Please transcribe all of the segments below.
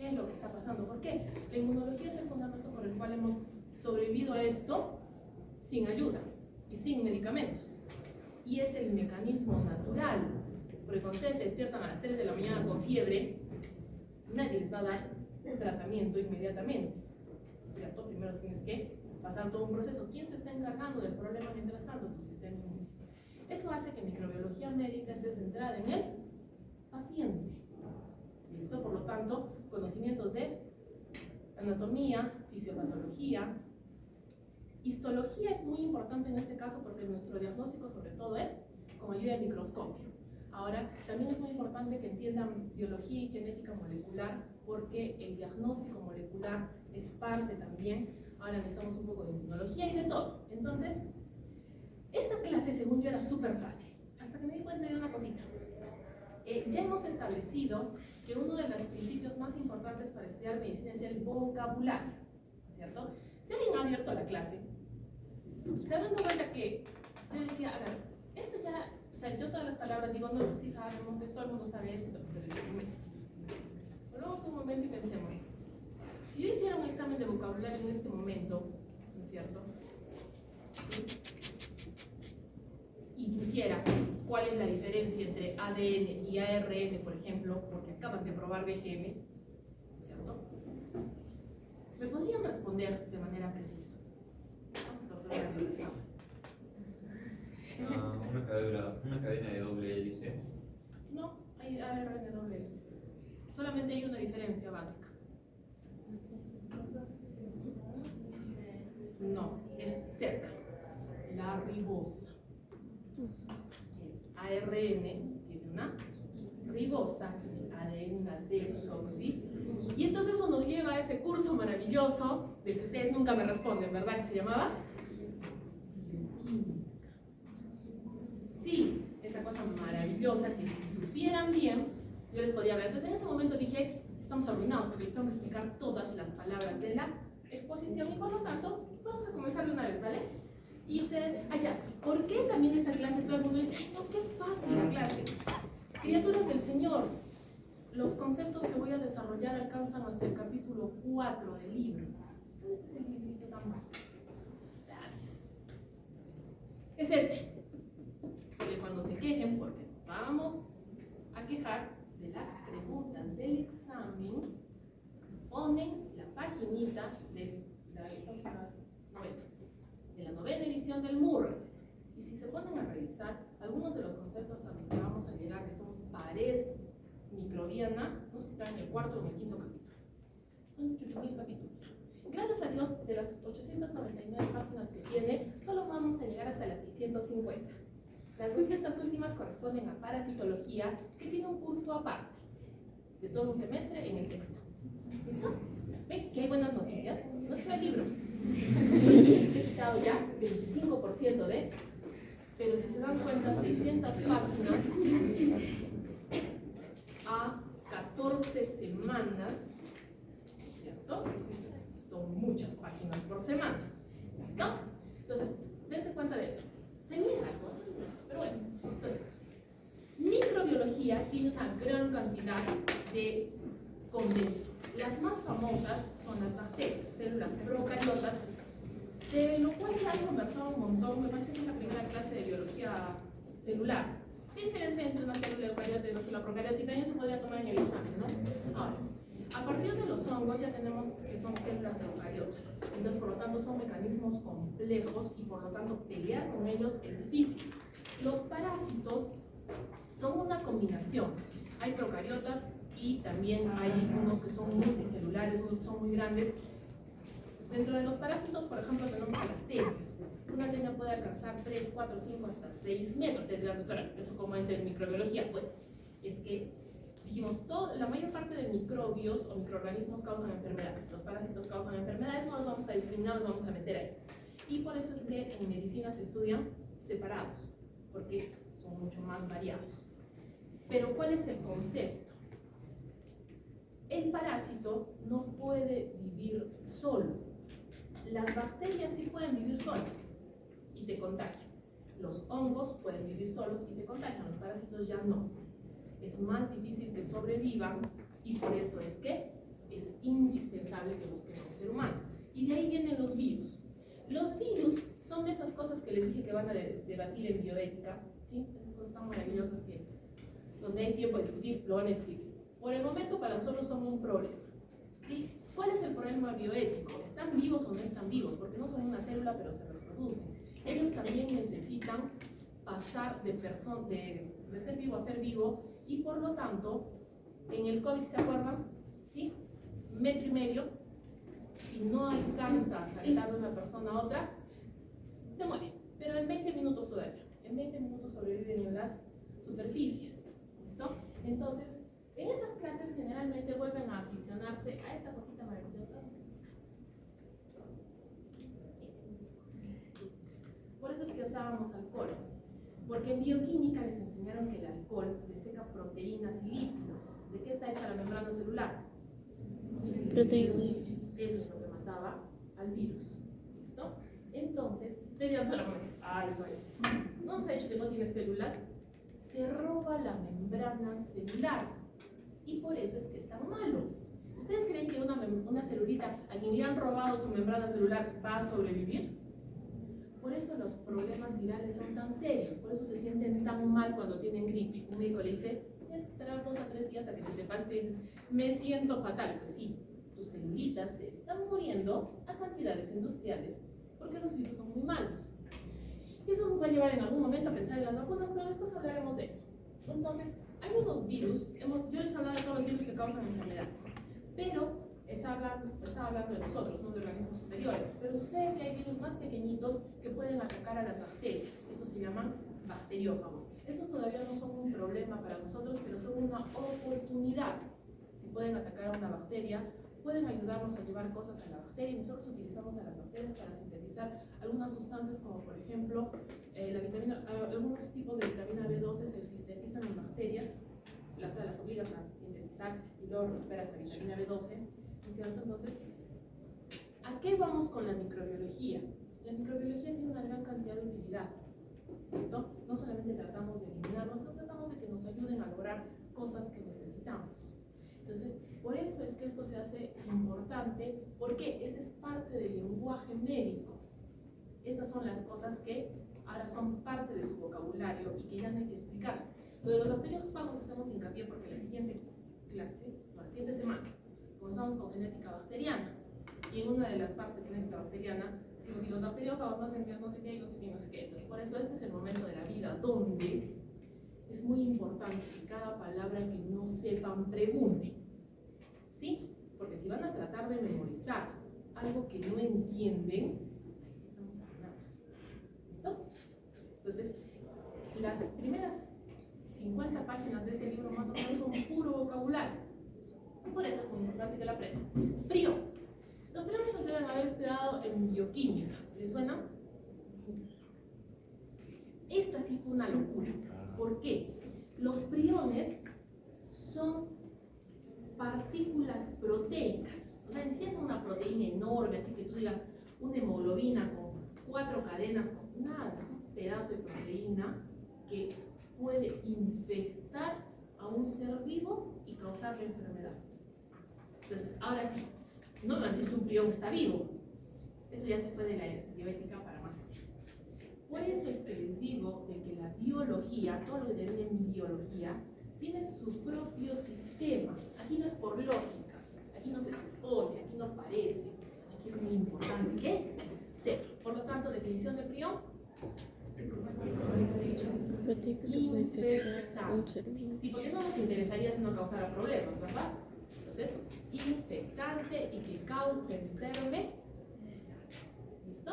¿Qué es lo que está pasando? ¿Por qué? La inmunología es el fundamento por el cual hemos sobrevivido a esto sin ayuda y sin medicamentos. Y es el mecanismo natural. Porque cuando ustedes se despiertan a las 3 de la mañana con fiebre, nadie les va a dar un tratamiento inmediatamente, ¿no es cierto? Primero tienes que pasar todo un proceso. ¿Quién se está encargando del problema mientras tanto? Tu sistema inmune. Eso hace que microbiología médica esté centrada en el paciente. ¿Listo? Por lo tanto, conocimientos de anatomía, fisiopatología, histología es muy importante en este caso porque nuestro diagnóstico sobre todo es con ayuda de microscopio. Ahora, también es muy importante que entiendan biología y genética molecular porque el diagnóstico molecular es parte también. Ahora necesitamos un poco de inmunología y de todo. Entonces, esta clase según yo era súper fácil, hasta que me di cuenta de una cosita. Ya hemos establecido que uno de los principios más importantes para estudiar medicina es el vocabulario, ¿no es cierto? Si alguien ha abierto la clase, se han dado cuenta que yo decía, a ver, esto ya, o sea, yo todas las palabras digo, no, esto sí sabemos, esto todo el mundo sabe esto, volvamos un momento y pensemos. Si yo hiciera un examen de vocabulario en este momento, ¿no es cierto? Y pusiera cuál es la diferencia entre ADN y ARN, por ejemplo, porque acaban de probar BGM, ¿no es cierto? Me podrían responder de manera precisa. Vamos a torturar el examen. Una cadena de doble hélice. No, hay ARN doble hélice. Solamente hay una diferencia básica. No, es cerca. La ribosa. El ARN tiene una ribosa, el ADN una desoxi. Y entonces eso nos lleva a ese curso maravilloso del que ustedes nunca me responden, ¿verdad? Que se llamaba bioquímica. Sí, esa cosa maravillosa que si supieran bien, yo les podía hablar. Entonces en ese momento dije, estamos arruinados porque les tengo que explicar todas las palabras de la exposición y por lo tanto, vamos a comenzar de una vez, ¿vale? Y ustedes, allá, ¿por qué también esta clase todo el mundo dice, ay no, qué fácil la clase? Criaturas del Señor, los conceptos que voy a desarrollar alcanzan hasta el capítulo 4 del libro. ¿Dónde está ese librito tan bueno? Gracias. Es este. Porque cuando se quejen, porque nos vamos a quejar de las preguntas del examen, ponen la paginita de la novena edición del Murray. Y si se ponen a revisar, algunos de los conceptos a los que vamos a llegar, que son pared microbiana, no sé si están en el 4 o en el 5.º capítulo. Son 8.000 capítulos. Gracias a Dios, de las 899 páginas que tiene, solo vamos a llegar hasta las 650. Las 200 últimas corresponden a parasitología, que tiene un curso aparte, de todo un semestre en el 6.º. ¿Listo? ¿Ven que hay buenas noticias? No es que el libro. He quitado ya 25% de, pero si se dan cuenta, 600 páginas a 14 semanas, ¿cierto? Son muchas páginas por semana. ¿Listo? Entonces, dense cuenta de eso. Se mira algo, pero bueno. Entonces, microbiología tiene una gran cantidad de conventos. Las más famosas son las bacterias, células procariotas, de lo cual ya he conversado un montón. Me parece que es la primera clase de biología celular. ¿Qué diferencia entre una célula eucariota y una célula procariota? Y también se podría tomar en el examen, ¿no? Ahora, a partir de los hongos ya tenemos que son células eucariotas. Entonces, por lo tanto, son mecanismos complejos y por lo tanto pelear con ellos es difícil. Los parásitos son una combinación. Hay procariotas y también hay unos que son multicelulares, unos que son muy grandes. Dentro de los parásitos, por ejemplo, tenemos a las tenias. Una tenia puede alcanzar 3, 4, 5, hasta 6 metros. Doctora, ¿eso cómo entra en microbiología? Bueno, es que dijimos, la mayor parte de microbios o microorganismos causan enfermedades. Los parásitos causan enfermedades, no los vamos a discriminar, los vamos a meter ahí. Y por eso es que en medicina se estudian separados, porque son mucho más variados. Pero ¿cuál es el concepto? El parásito no puede vivir solo. Las bacterias sí pueden vivir solas y te contagian. Los hongos pueden vivir solos y te contagian, los parásitos ya no. Es más difícil que sobrevivan y por eso es que inevitable que busquen a un ser humano. Y de ahí vienen los virus. Los virus son de esas cosas que les dije que van a debatir en bioética, ¿sí? Esas cosas tan maravillosas que donde hay tiempo de discutir, lo van a escribir. Por el momento para nosotros son un problema, ¿sí? ¿Cuál es el problema bioético? ¿Están vivos o no están vivos? Porque no son una célula, pero se reproducen. Ellos también necesitan pasar de ser vivo a ser vivo, y por lo tanto, en el COVID, ¿se acuerdan? ¿Sí? 1,5 metros. Si no alcanza a saltar de una persona a otra, se muere. Pero en 20 minutos todavía. En 20 minutos sobreviven en las superficies. ¿Listo? Entonces, en estas clases generalmente vuelven a aficionarse a esta cosita maravillosa. Por eso es que usábamos alcohol. Porque en bioquímica les enseñaron que el alcohol deseca proteínas y lípidos. ¿De qué está hecha la membrana celular? Proteínas. Eso es lo que mataba al virus. ¿Listo? Entonces, usted dirá toda la momento, no nos ha dicho que no tiene células. Se roba la membrana celular. Y por eso es que es tan malo. ¿Ustedes creen que una celulita a quien le han robado su membrana celular va a sobrevivir? Por eso los problemas virales son tan serios, por eso se sienten tan mal cuando tienen gripe. Un médico le dice, tienes que esperar 2 a 3 días a que se te pase, y dices, me siento fatal. Pues sí, tus celulitas se están muriendo a cantidades industriales porque los virus son muy malos. Y eso nos va a llevar en algún momento a pensar en las vacunas, pero después hablaremos de eso. Entonces, hay unos virus, yo les he hablado de todos los virus que causan enfermedades, pero estaba hablando de nosotros, no de organismos superiores, pero sucede que hay virus más pequeñitos que pueden atacar a las bacterias. Estos se llaman bacteriófagos. Estos todavía no son un problema para nosotros, pero son una oportunidad. Si pueden atacar a una bacteria, pueden ayudarnos a llevar cosas a la bacteria, y nosotros utilizamos a las bacterias para sintetizar algunas sustancias como por ejemplo algunos tipos de vitamina B12 se sintetizan en bacterias, las obligan a sintetizar y luego recuperan la vitamina B12, ¿no es cierto? Entonces, ¿a qué vamos con la microbiología? La microbiología tiene una gran cantidad de utilidad, ¿listo? No solamente tratamos de eliminarlos, no tratamos de que nos ayuden a lograr cosas que necesitamos. Entonces, por eso es que esto se hace importante, porque esta es parte del lenguaje médico. Estas son las cosas que ahora son parte de su vocabulario y que ya no hay que explicarlas. Lo de los bacteriófagos hacemos hincapié porque la siguiente clase, la siguiente semana, comenzamos con genética bacteriana. Y en una de las partes de genética bacteriana decimos, si los bacteriófagos no hacen no sé qué, no sé qué, no sé qué. Entonces, por eso este es el momento de la vida donde es muy importante que cada palabra que no sepan pregunten. ¿Sí? Porque si van a tratar de memorizar algo que no entienden, ahí sí estamos arruinados. ¿Listo? Entonces, las primeras 50 páginas de este libro más o menos son puro vocabulario. Y por eso es muy importante que lo aprendan. Prión. Los priones los deben haber estudiado en bioquímica. ¿Les suena? Esta sí fue una locura. ¿Por qué? Los priones son partículas proteicas. O sea, ni siquiera es una proteína enorme, así que tú digas una hemoglobina con 4 cadenas, con nada, es un pedazo de proteína que puede infectar a un ser vivo y causarle enfermedad. Entonces, ahora sí, no me van a decir que un prión está vivo. Eso ya se fue de la bioética para más allá. Por eso es que les digo de que la biología, todo lo que termina en biología, tiene su propio sistema. Aquí no es por lógica, aquí no se supone, aquí no parece, aquí es muy importante que sepa. Por lo tanto, definición de prión: infectante. Sí, porque no nos interesaría si no causara problemas, ¿verdad? Entonces, infectante y que cause enfermedad. ¿Listo?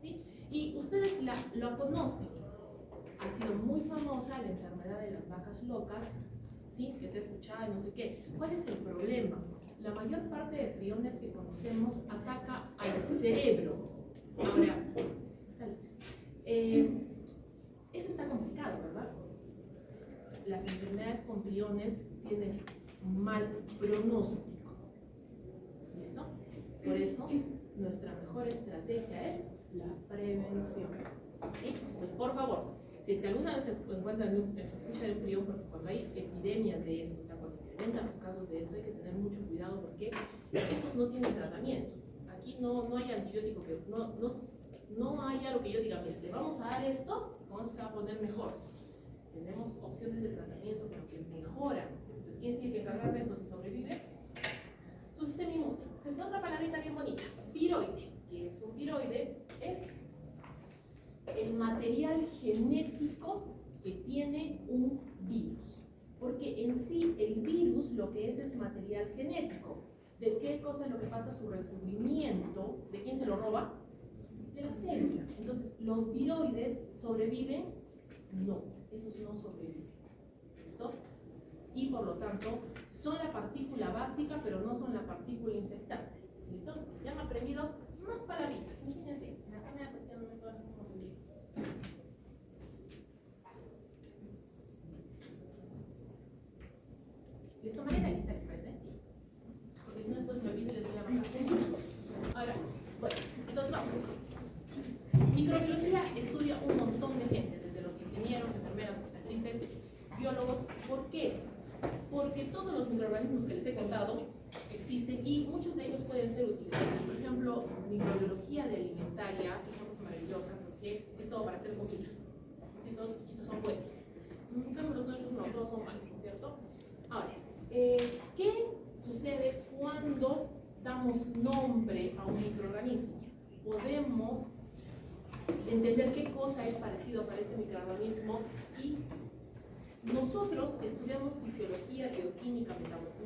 ¿Sí? Y ustedes lo conocen. Ha sido muy famosa la enfermedad de las vacas locas, ¿sí? Que se escuchaba y no sé qué. ¿Cuál es el problema? La mayor parte de priones que conocemos ataca al cerebro. Ahora, eso está complicado, ¿verdad? Las enfermedades con priones tienen mal pronóstico. ¿Listo? Por eso, nuestra mejor estrategia es la prevención. ¿Sí? Entonces, por favor, si es que alguna vez se escucha de un prión, porque cuando hay epidemias de esto, o sea, cuando incrementan los casos de esto, hay que tener mucho cuidado porque estos no tienen tratamiento. Aquí no hay antibiótico, no hay algo que yo diga, mira, le vamos a dar esto, con eso se va a poner mejor. Tenemos opciones de tratamiento, pero que mejoran. Entonces, ¿quién tiene que cargar de esto si sobrevive? Su sistema inmune. Es otra palabrita bien bonita, viroide. ¿Qué es un viroide? Es el material genético que tiene un virus. Porque en sí el virus lo que es material genético. ¿De qué cosa es lo que pasa? Su recubrimiento. ¿De quién se lo roba? De la célula. Entonces, ¿los viroides sobreviven? No, esos no sobreviven. ¿Listo? Y por lo tanto, son la partícula básica, pero no son la partícula infectante. ¿Listo? Ya me he aprendido más palabritas. Imagínense, acá me da cuestión, no me puedo hacer como que... ¿Listo, Mariana? ¿Lista? ¿Les parece? Sí. Porque si no, después me olvido y les voy a mandar. Ahora, bueno, entonces vamos. Microbiología estudia un montón de gente, desde los ingenieros, enfermeras, obstetrices, biólogos. ¿Por qué? Porque todos los microorganismos que les he contado existen y muchos de ellos pueden ser utilizados. Por ejemplo, microbiología de alimentaria es una cosa maravillosa porque es todo para hacer comida. Si todos los bichitos son buenos. En cambio, los otros no, todos son malos, ¿no es cierto? Ahora, ¿qué sucede cuando damos nombre a un microorganismo? Podemos entender qué cosa es parecido para este microorganismo y nosotros estudiamos fisiología, bioquímica,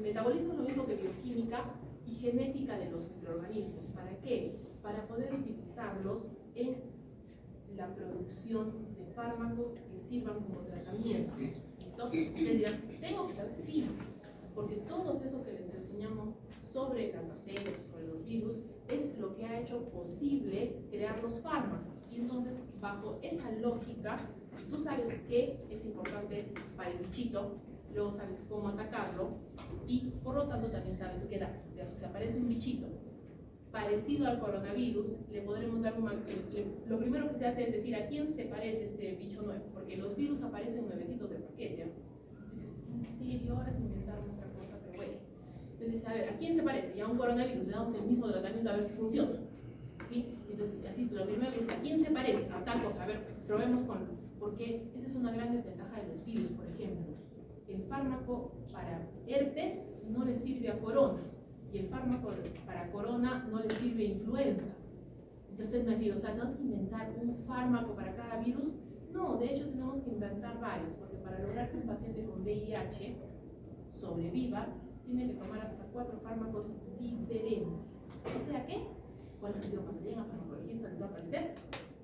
metabolismo es lo mismo que bioquímica y genética de los microorganismos. ¿Para qué? Para poder utilizarlos en la producción de fármacos que sirvan como tratamiento. ¿Listo? Ustedes dirán, tengo que saber, sí, porque todo eso que les enseñamos sobre las bacterias, sobre los virus, es lo que ha hecho posible crear los fármacos. Y entonces, bajo esa lógica, tú sabes qué es importante para el bichito, luego sabes cómo atacarlo y por lo tanto también sabes qué dar. O sea, si aparece un bichito parecido al coronavirus, le podremos dar lo primero que se hace es decir a quién se parece este bicho nuevo, porque los virus aparecen nuevecitos del paquete. Entonces, ¿en serio? Ahora se inventaron otra cosa, pero bueno. Entonces, a ver, ¿a quién se parece? Ya a un coronavirus le damos el mismo tratamiento a ver si funciona. ¿Sí? Entonces, así lo primero que es, ¿a quién se parece? A tal cosa. A ver, probemos con... Porque esa es una gran desventaja de los virus, por ejemplo. El fármaco para herpes no le sirve a corona. Y el fármaco para corona no le sirve a influenza. Entonces ustedes me dicen, ¿tenemos que inventar un fármaco para cada virus? No, de hecho tenemos que inventar varios, porque para lograr que un paciente con VIH sobreviva, tiene que tomar hasta 4 fármacos diferentes. O sea que, por eso digo, cuando lleguen a farmacologista les va a parecer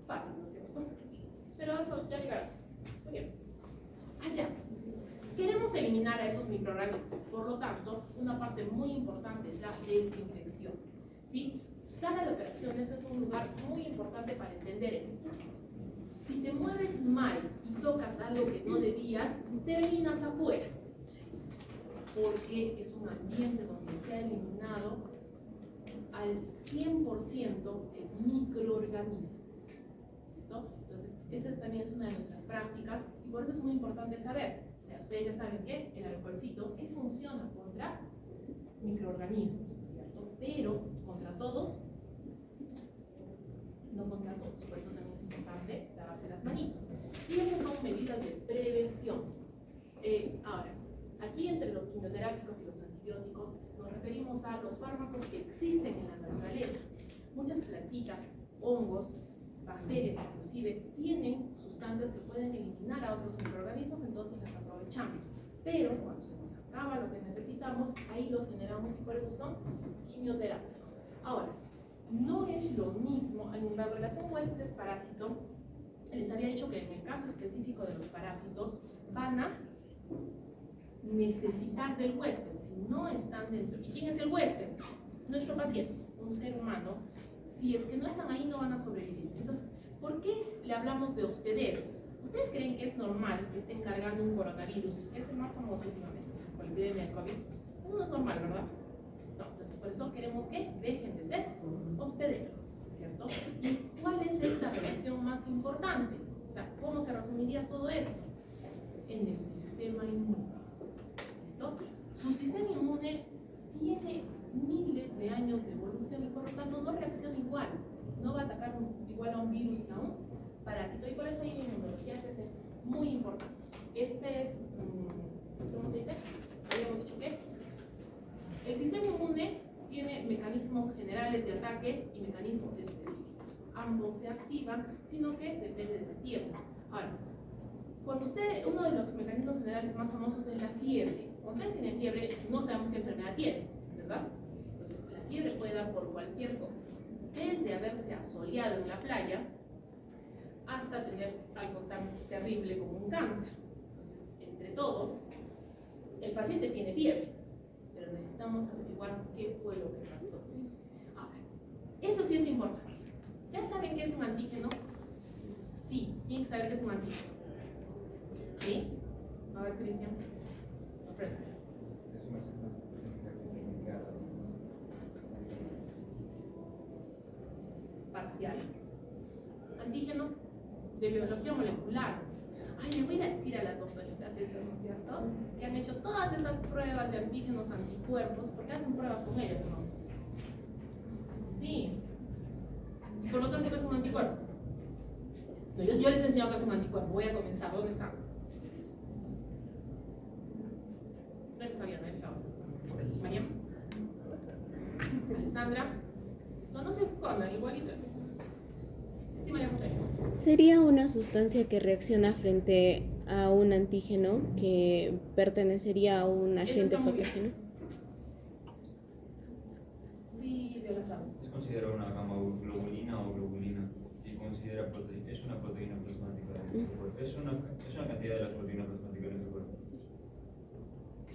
fácil, ¿no es cierto? Pero eso ya llegará. Muy bien. Allá. Queremos eliminar a estos microorganismos, por lo tanto, una parte muy importante es la desinfección. ¿Sí? Sala de operaciones es un lugar muy importante para entender esto. Si te mueves mal y tocas algo que no debías, terminas afuera. Porque es un ambiente donde se ha eliminado al 100% de microorganismos. ¿Listo? Entonces, esa también es una de nuestras prácticas y por eso es muy importante saber. O sea, ustedes ya saben que el alcoholcito sí funciona contra microorganismos, ¿no es cierto? Pero contra todos, no contra todos. Por eso también es importante lavarse las manitos. Y esas son medidas de prevención. Ahora, aquí entre los quimioterápicos y los antibióticos nos referimos a los fármacos que existen en la naturaleza. Muchas plantitas, hongos, bacterias inclusive, tienen sustancias que pueden eliminar a otros microorganismos, entonces las aprovechamos. Pero cuando se nos acaba lo que necesitamos, ahí los generamos y por eso son quimioterápicos. Ahora, no es lo mismo, en la relación huésped-parásito, les había dicho que en el caso específico de los parásitos, van a necesitar del huésped, si no están dentro. ¿Y quién es el huésped? Nuestro paciente, un ser humano. Si es que no están ahí, no van a sobrevivir. Entonces, ¿por qué le hablamos de hospedero? ¿Ustedes creen que es normal que estén cargando un coronavirus? Es el más famoso últimamente, con la epidemia del COVID. Eso no es normal, ¿verdad? No, entonces por eso queremos que dejen de ser hospederos, ¿cierto? ¿Y cuál es esta relación más importante? O sea, ¿cómo se resumiría todo esto? En el sistema inmune. ¿Listo? su sistema inmune tiene miles de años de evolución y por lo tanto no reacciona igual. No va a atacar igual a un virus que a un parásito y por eso ahí la inmunología se hace muy importante. Este es, ¿cómo se dice? Habíamos dicho que el sistema inmune tiene mecanismos generales de ataque y mecanismos específicos. Ambos se activan, sino que depende del tiempo. Ahora, uno de los mecanismos generales más famosos es la fiebre. Cuando ustedes tienen fiebre, no sabemos qué enfermedad tienen, ¿verdad? Entonces, la fiebre puede dar por cualquier cosa. Desde haberse asoleado en la playa hasta tener algo tan terrible como un cáncer. Entonces, entre todo, el paciente tiene fiebre, pero necesitamos averiguar qué fue lo que pasó. Ahora, eso sí es importante. ¿Ya saben qué es un antígeno? Sí, tienen que saber qué es un antígeno. ¿Sí? A ver, Cristian. Aprende. Es una sustancia específica comunicada. Parcial. Antígeno de biología molecular. Ay, le voy a decir a las doctoritas eso, ¿no es cierto? Que han hecho todas esas pruebas de antígenos, anticuerpos, porque hacen pruebas con ellos, ¿no? Sí. Y por lo tanto, ¿qué es un anticuerpo? No, yo les he enseñado que es un anticuerpo. Voy a comenzar. ¿Dónde está? ¿Eres Fabiana? ¿Eres Laura? ¿María? ¿Alessandra? No se escondan, igualitas. Sí, María José. Sería una sustancia que reacciona frente a un antígeno que pertenecería a un agente patógeno. Sí, de la salud. Es considerada una gamma globulina o globulina y es una proteína plasmática de nuestro cuerpo. Es una cantidad de la proteína plasmática de nuestro cuerpo.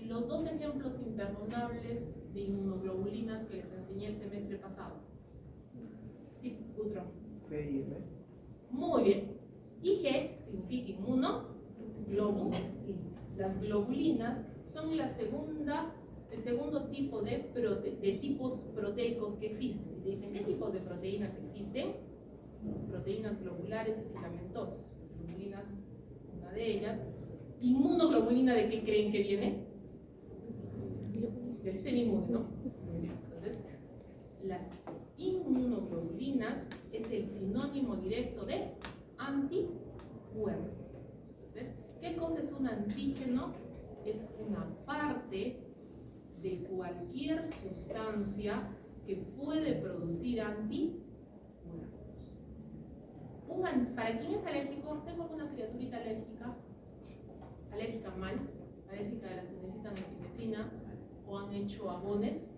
Los dos ejemplos imperdonables de inmunoglobulinas que les enseñé el semestre pasado. Sí, Gutron. G y M. Muy bien. IG significa inmuno, globulina. Las globulinas son el segundo tipo de tipos proteicos que existen. Si te dicen, ¿qué tipos de proteínas existen? Proteínas globulares y filamentosas. Las globulinas, una de ellas. ¿Inmunoglobulina de qué creen que viene? Del sistema inmune, ¿no? Muy bien. Entonces, las inmunoglobulinas es el sinónimo directo de anticuerpo. Entonces, ¿qué cosa es un antígeno? Es una parte de cualquier sustancia que puede producir anticuerpos. ¿Para quién es alérgico? ¿Tengo alguna criaturita alérgica? ¿Alérgica mal? ¿Alérgica de las que necesitan epinefrina? ¿O han hecho abones?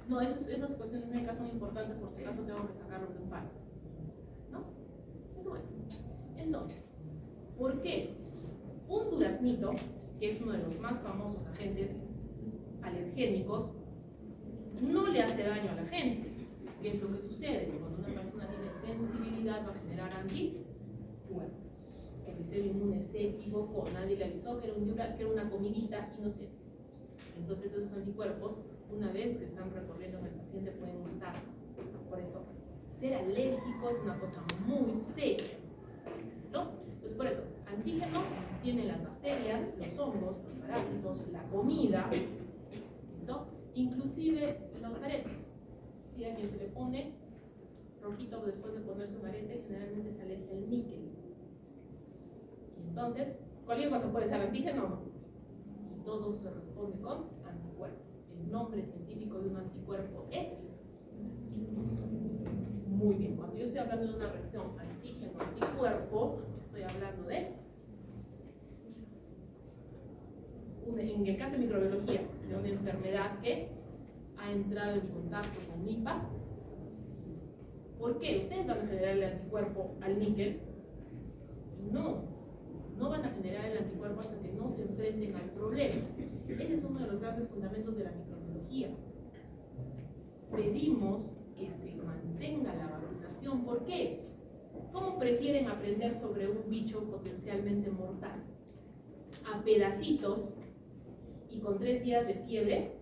No, esas cuestiones médicas son importantes por si acaso tengo que sacarlos de un palo. ¿No? Pues bueno. Entonces, ¿por qué un duraznito, que es uno de los más famosos agentes alergénicos, no le hace daño a la gente? ¿Qué es lo que sucede? Que cuando una persona tiene sensibilidad va a generar anticuerpos. El sistema inmune se equivocó, nadie le avisó que era una comidita inocente. Entonces esos anticuerpos, una vez que están recorriendo en el paciente, pueden matarlo. Por eso, ser alérgico es una cosa muy seria. ¿Listo? Entonces por eso, antígeno tiene las bacterias, los hongos, los parásitos, la comida. ¿Listo? Inclusive los aretes. Si a quien se le pone rojito después de ponerse un arete, generalmente es alergia al níquel. Y entonces, cualquier cosa puede ser antígeno o no. Y todo se responde con anticuerpos. El nombre científico de un anticuerpo es... Muy bien, cuando yo estoy hablando de una reacción antígeno-anticuerpo, estoy hablando de... En el caso de microbiología, de una enfermedad que ha entrado en contacto con mi patógeno. ¿Por qué? ¿Ustedes van a generar el anticuerpo al níquel? No van a generar el anticuerpo hasta que no se enfrenten al problema. Ese es uno de los grandes fundamentos de la microbiología. Pedimos que se mantenga la vacunación. ¿Por qué? ¿Cómo prefieren aprender sobre un bicho potencialmente mortal? ¿A pedacitos y con 3 días de fiebre?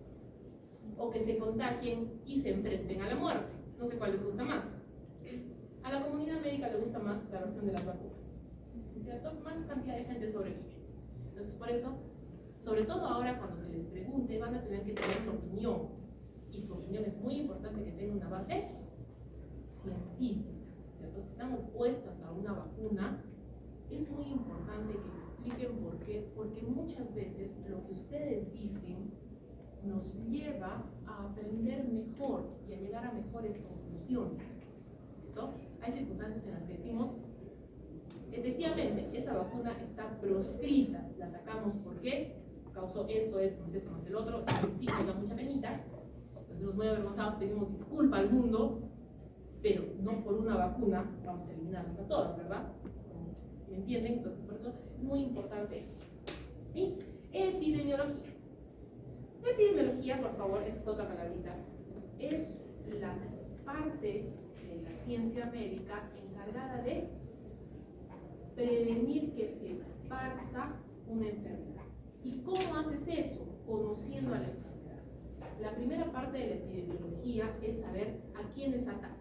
¿O que se contagien y se enfrenten a la muerte? No sé cuál les gusta más. A la comunidad médica le gusta más la versión de las vacunas, ¿no es cierto? Más cantidad de gente sobrevive. Entonces, por eso, Sobre todo ahora cuando se les pregunte van a tener que tener una opinión y su opinión es muy importante que tenga una base científica, ¿cierto? Si están opuestas a una vacuna, es muy importante que expliquen por qué, porque muchas veces lo que ustedes dicen nos lleva a aprender mejor y a llegar a mejores conclusiones. ¿Listo? Hay circunstancias en las que decimos, efectivamente, esa vacuna está proscrita, la sacamos porque causó esto, más el otro, y sí, nos da mucha penita, nos vemos muy avergonzados, pedimos disculpa al mundo, pero no por una vacuna vamos a eliminarlas a todas, ¿verdad? ¿Me entienden? Entonces, por eso es muy importante esto. ¿Sí? Epidemiología. La epidemiología, por favor, esa es otra palabrita, es la parte de la ciencia médica encargada de prevenir que se esparza una enfermedad. ¿Y cómo haces eso? Conociendo a la enfermedad. La primera parte de la epidemiología es saber a quiénes ataca.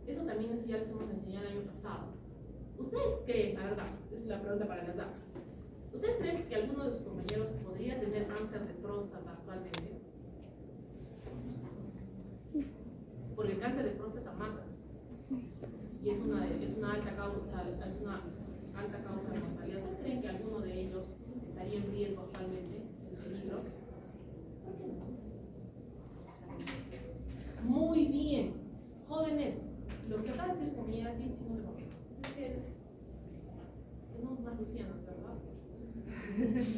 Eso también ya les hemos enseñado el año pasado. ¿Ustedes creen, la verdad, esa es la pregunta para las damas, ¿ustedes creen que alguno de sus compañeros podría tener cáncer de próstata actualmente? Porque el cáncer de próstata mata y es una alta causa de mortalidad. ¿Ustedes creen que alguno de ellos estaría en riesgo actualmente, en peligro? ¿Por qué no? Muy bien, jóvenes, lo que acaba de decir su compañera Tim, sí no le conozco. Tenemos más Lucianas, ¿verdad?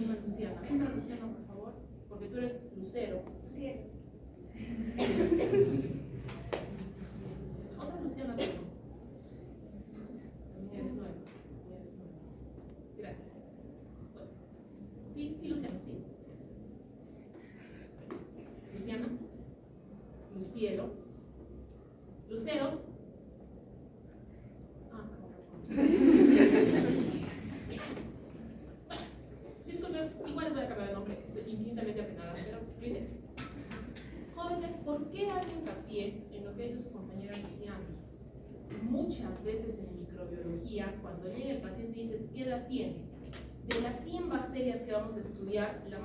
Una Luciana. Otra Luciana, por favor, porque tú eres Lucero. Luciano. Otra Luciana tengo. También eres nueva. Gracias. Bueno. Sí, Luciana, sí. Luciana. Luciero. Luceros. Con razón. Bueno, disculpen, igual les voy a cambiar el nombre, estoy infinitamente apenada, pero lo intento. Jóvenes, ¿por qué hago hincapié en lo que dice su compañera Luciana? Muchas veces en microbiología, cuando llega el paciente y dices, ¿qué edad tiene? De las 100 bacterias que vamos a estudiar, las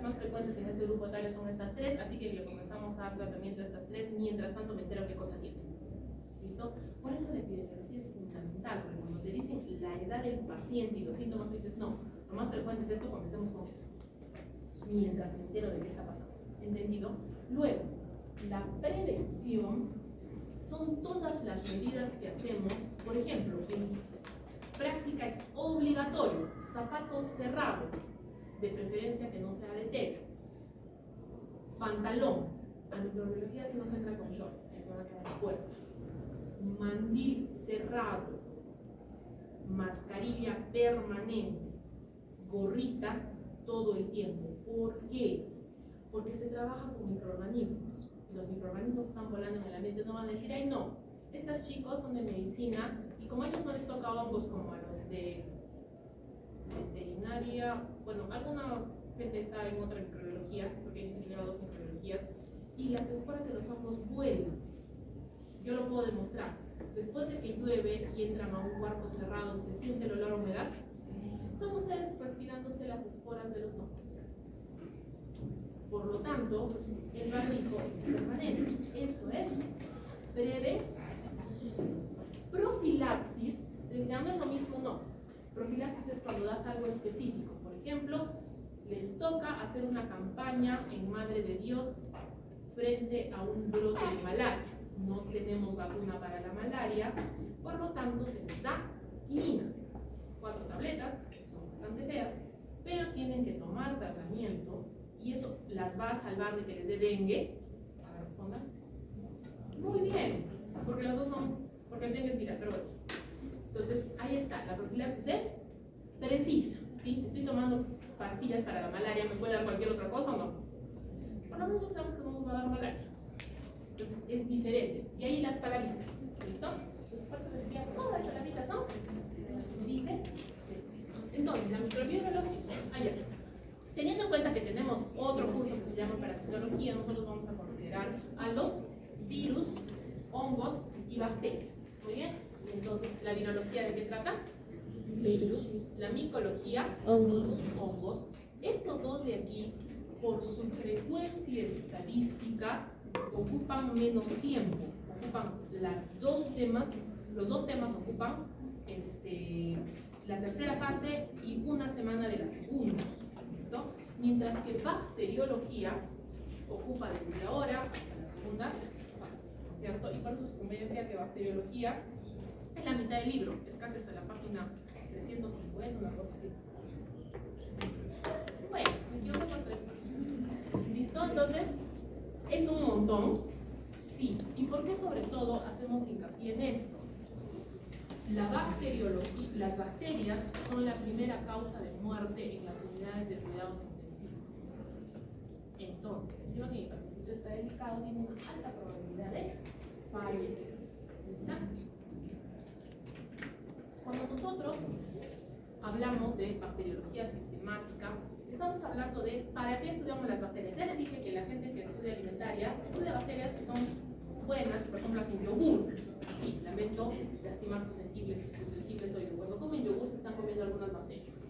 más frecuentes en este grupo etario son estas 3, así que le comenzamos a dar tratamiento a estas 3, mientras tanto me entero qué cosa tiene. ¿Listo? Por eso la epidemiología es fundamental, porque cuando te dicen la edad del paciente y los síntomas, tú dices, no, lo más frecuente es esto, comencemos con eso. Mientras me entero de qué está pasando. ¿Entendido? Luego, la prevención son todas las medidas que hacemos. Por ejemplo, en práctica es obligatorio, zapato cerrado, de preferencia que no sea de tela. Pantalón, a microbiología si no se entra con short, ahí se van a quedar en la puerta. Mandil cerrado, mascarilla permanente, gorrita todo el tiempo. ¿Por qué? Porque se trabaja con microorganismos. Y los microorganismos que están volando en el ambiente no van a decir, ay no, estos chicos son de medicina y como a ellos no les toca hongos como a los de veterinaria, bueno, alguna gente está en otra microbiología, porque hay gente que lleva 2 microbiologías, y las esporas de los hongos vuelan. Yo lo puedo demostrar. Después de que llueve y entran a un cuarto cerrado, ¿se siente el olor a humedad? Son ustedes respirándose las esporas de los hongos. Por lo tanto, el barbijo es permanente. Eso es breve. Profilaxis, no es lo mismo, no. Profilaxis es cuando das algo específico. Por ejemplo, les toca hacer una campaña en Madre de Dios frente a un brote de malaria. No tenemos vacuna para la malaria, por lo tanto se les da quinina. 4 tabletas, son bastante feas, pero tienen que tomar tratamiento y eso las va a salvar de que les dé dengue. ¿Para responder? Muy bien, porque los dos son, porque el dengue es viral, pero bueno. Entonces, ahí está, la profilaxis es precisa, ¿sí? Si estoy tomando pastillas para la malaria, ¿me puede dar cualquier otra cosa o no? Por lo menos ya sabemos que no nos va a dar malaria. Entonces, es diferente. Y ahí las palabritas, ¿listo? Entonces, por eso les decía, todas las palabritas son, ¿me dije? Entonces, la microbiología, allá. Teniendo en cuenta que tenemos otro curso que se llama parasitología, nosotros vamos a considerar a los virus, hongos y bacterias. Muy bien. Entonces, ¿la virología de qué trata? virus, la micología, hongos. Estos dos de aquí, por su frecuencia estadística, ocupan menos tiempo. Ocupan los dos temas ocupan la tercera fase y una semana de la segunda. ¿Listo? Mientras que bacteriología ocupa desde ahora hasta la segunda fase, ¿no es cierto? Y por eso me decía que bacteriología es la mitad del libro, es casi hasta la página 350, una cosa así. Bueno, me equivoco por 3 páginas. ¿Listo? Entonces, es un montón, sí. ¿Y por qué sobre todo hacemos hincapié en esto? La bacteriología, las bacterias son la primera causa de muerte en las unidades de cuidados intensivos. Entonces, encima que mi paciente está delicado, tiene una alta probabilidad de fallecer. ¿Está? Cuando nosotros hablamos de bacteriología sistemática, estamos hablando de ¿para qué estudiamos las bacterias? Ya les dije que la gente que estudia alimentaria estudia bacterias que son buenas, y por ejemplo hacen yogur. Sí, lamento lastimar sus sensibles oídos. Cuando comen yogur se están comiendo algunas bacterias,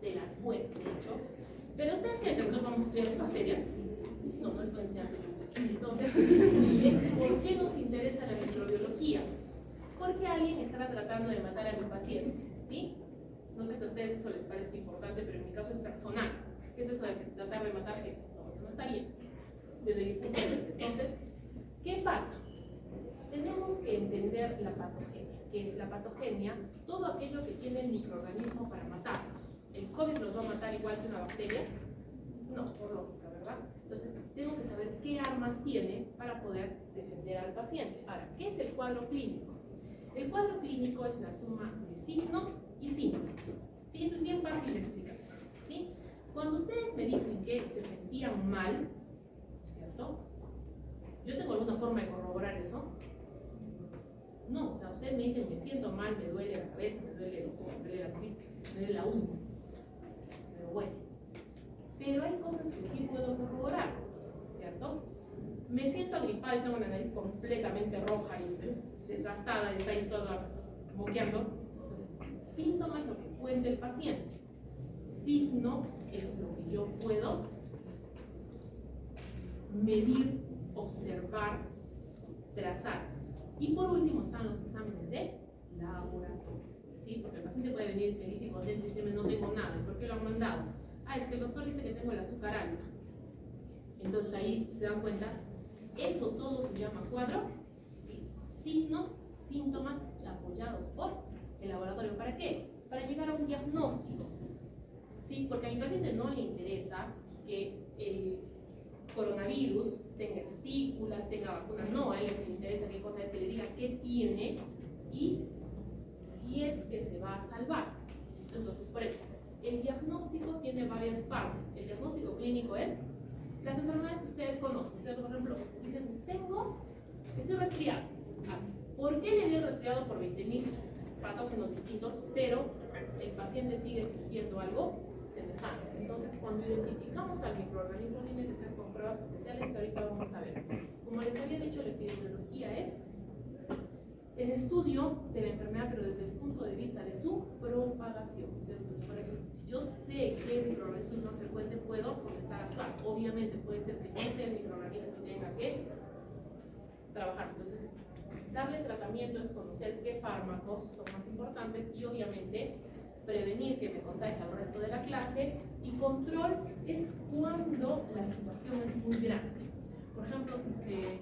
de las buenas, de hecho. Pero ustedes creen que nosotros vamos a estudiar esas bacterias. No, no les voy a enseñar a hacer yogur. Entonces, ¿por qué nos interesa la microbiología? Porque alguien estará tratando de matar a mi paciente, ¿sí? No sé si a ustedes eso les parece importante, pero en mi caso es personal. ¿Qué es eso de tratar de matar gente? No, eso no está bien, desde mi punto de vista. Entonces, ¿qué pasa? Tenemos que entender la patogenia. ¿Qué es la patogenia? Todo aquello que tiene el microorganismo para matarnos. ¿El COVID nos va a matar igual que una bacteria? No, por lógica, ¿verdad? Entonces, tengo que saber qué armas tiene para poder defender al paciente. Ahora, ¿qué es el cuadro clínico? El cuadro clínico es la suma de signos y síntomas. ¿Sí? Esto es bien fácil de explicar. ¿Sí? Cuando ustedes me dicen que se sentían mal, ¿cierto? ¿Yo tengo alguna forma de corroborar eso? No, o sea, ustedes me dicen, me siento mal, me duele la cabeza, me duele el ojo, me duele la nariz, me duele la uña. Pero bueno. Pero hay cosas que sí puedo corroborar, ¿cierto? Me siento agripada y tengo la nariz completamente roja y desgastada y está ahí toda moqueando. Entonces, síntoma es lo que cuenta el paciente. Signo es lo que yo puedo medir, observar, trazar. Y por último están los exámenes de laboratorio, ¿sí? Porque el paciente puede venir feliz y contento y decirme no tengo nada. ¿Por qué lo han mandado? Ah, es que el doctor dice que tengo el azúcar alta. Entonces ahí se dan cuenta, eso todo se llama cuadro clínico. Signos, síntomas apoyados por el laboratorio. ¿Para qué? Para llegar a un diagnóstico, ¿sí? Porque a mi paciente no le interesa que el coronavirus tenga espículas, tenga vacuna, no, a él lo que le interesa qué cosa es que le diga qué tiene y si es que se va a salvar. ¿Listo? Entonces, por eso, el diagnóstico tiene varias partes. El diagnóstico clínico es las enfermedades que ustedes conocen, ¿cierto? Por ejemplo, dicen, estoy resfriado. Ah, ¿por qué le dio el resfriado por 20.000 patógenos distintos, pero el paciente sigue sintiendo algo semejante? Entonces, cuando identificamos al microorganismo, tiene que ser con pruebas especiales que ahorita vamos a ver. Como les había dicho, la epidemiología es el estudio de la enfermedad, pero desde el punto de vista de su propagación, ¿cierto? Entonces, por eso, si yo sé qué microorganismo es más frecuente, puedo comenzar a actuar. Obviamente, puede ser que no sea el microorganismo que tenga que trabajar. Entonces, darle tratamiento es conocer qué fármacos son más importantes y, obviamente, prevenir que me contagie al resto de la clase. Y control es cuando la situación es muy grande. Por ejemplo, si se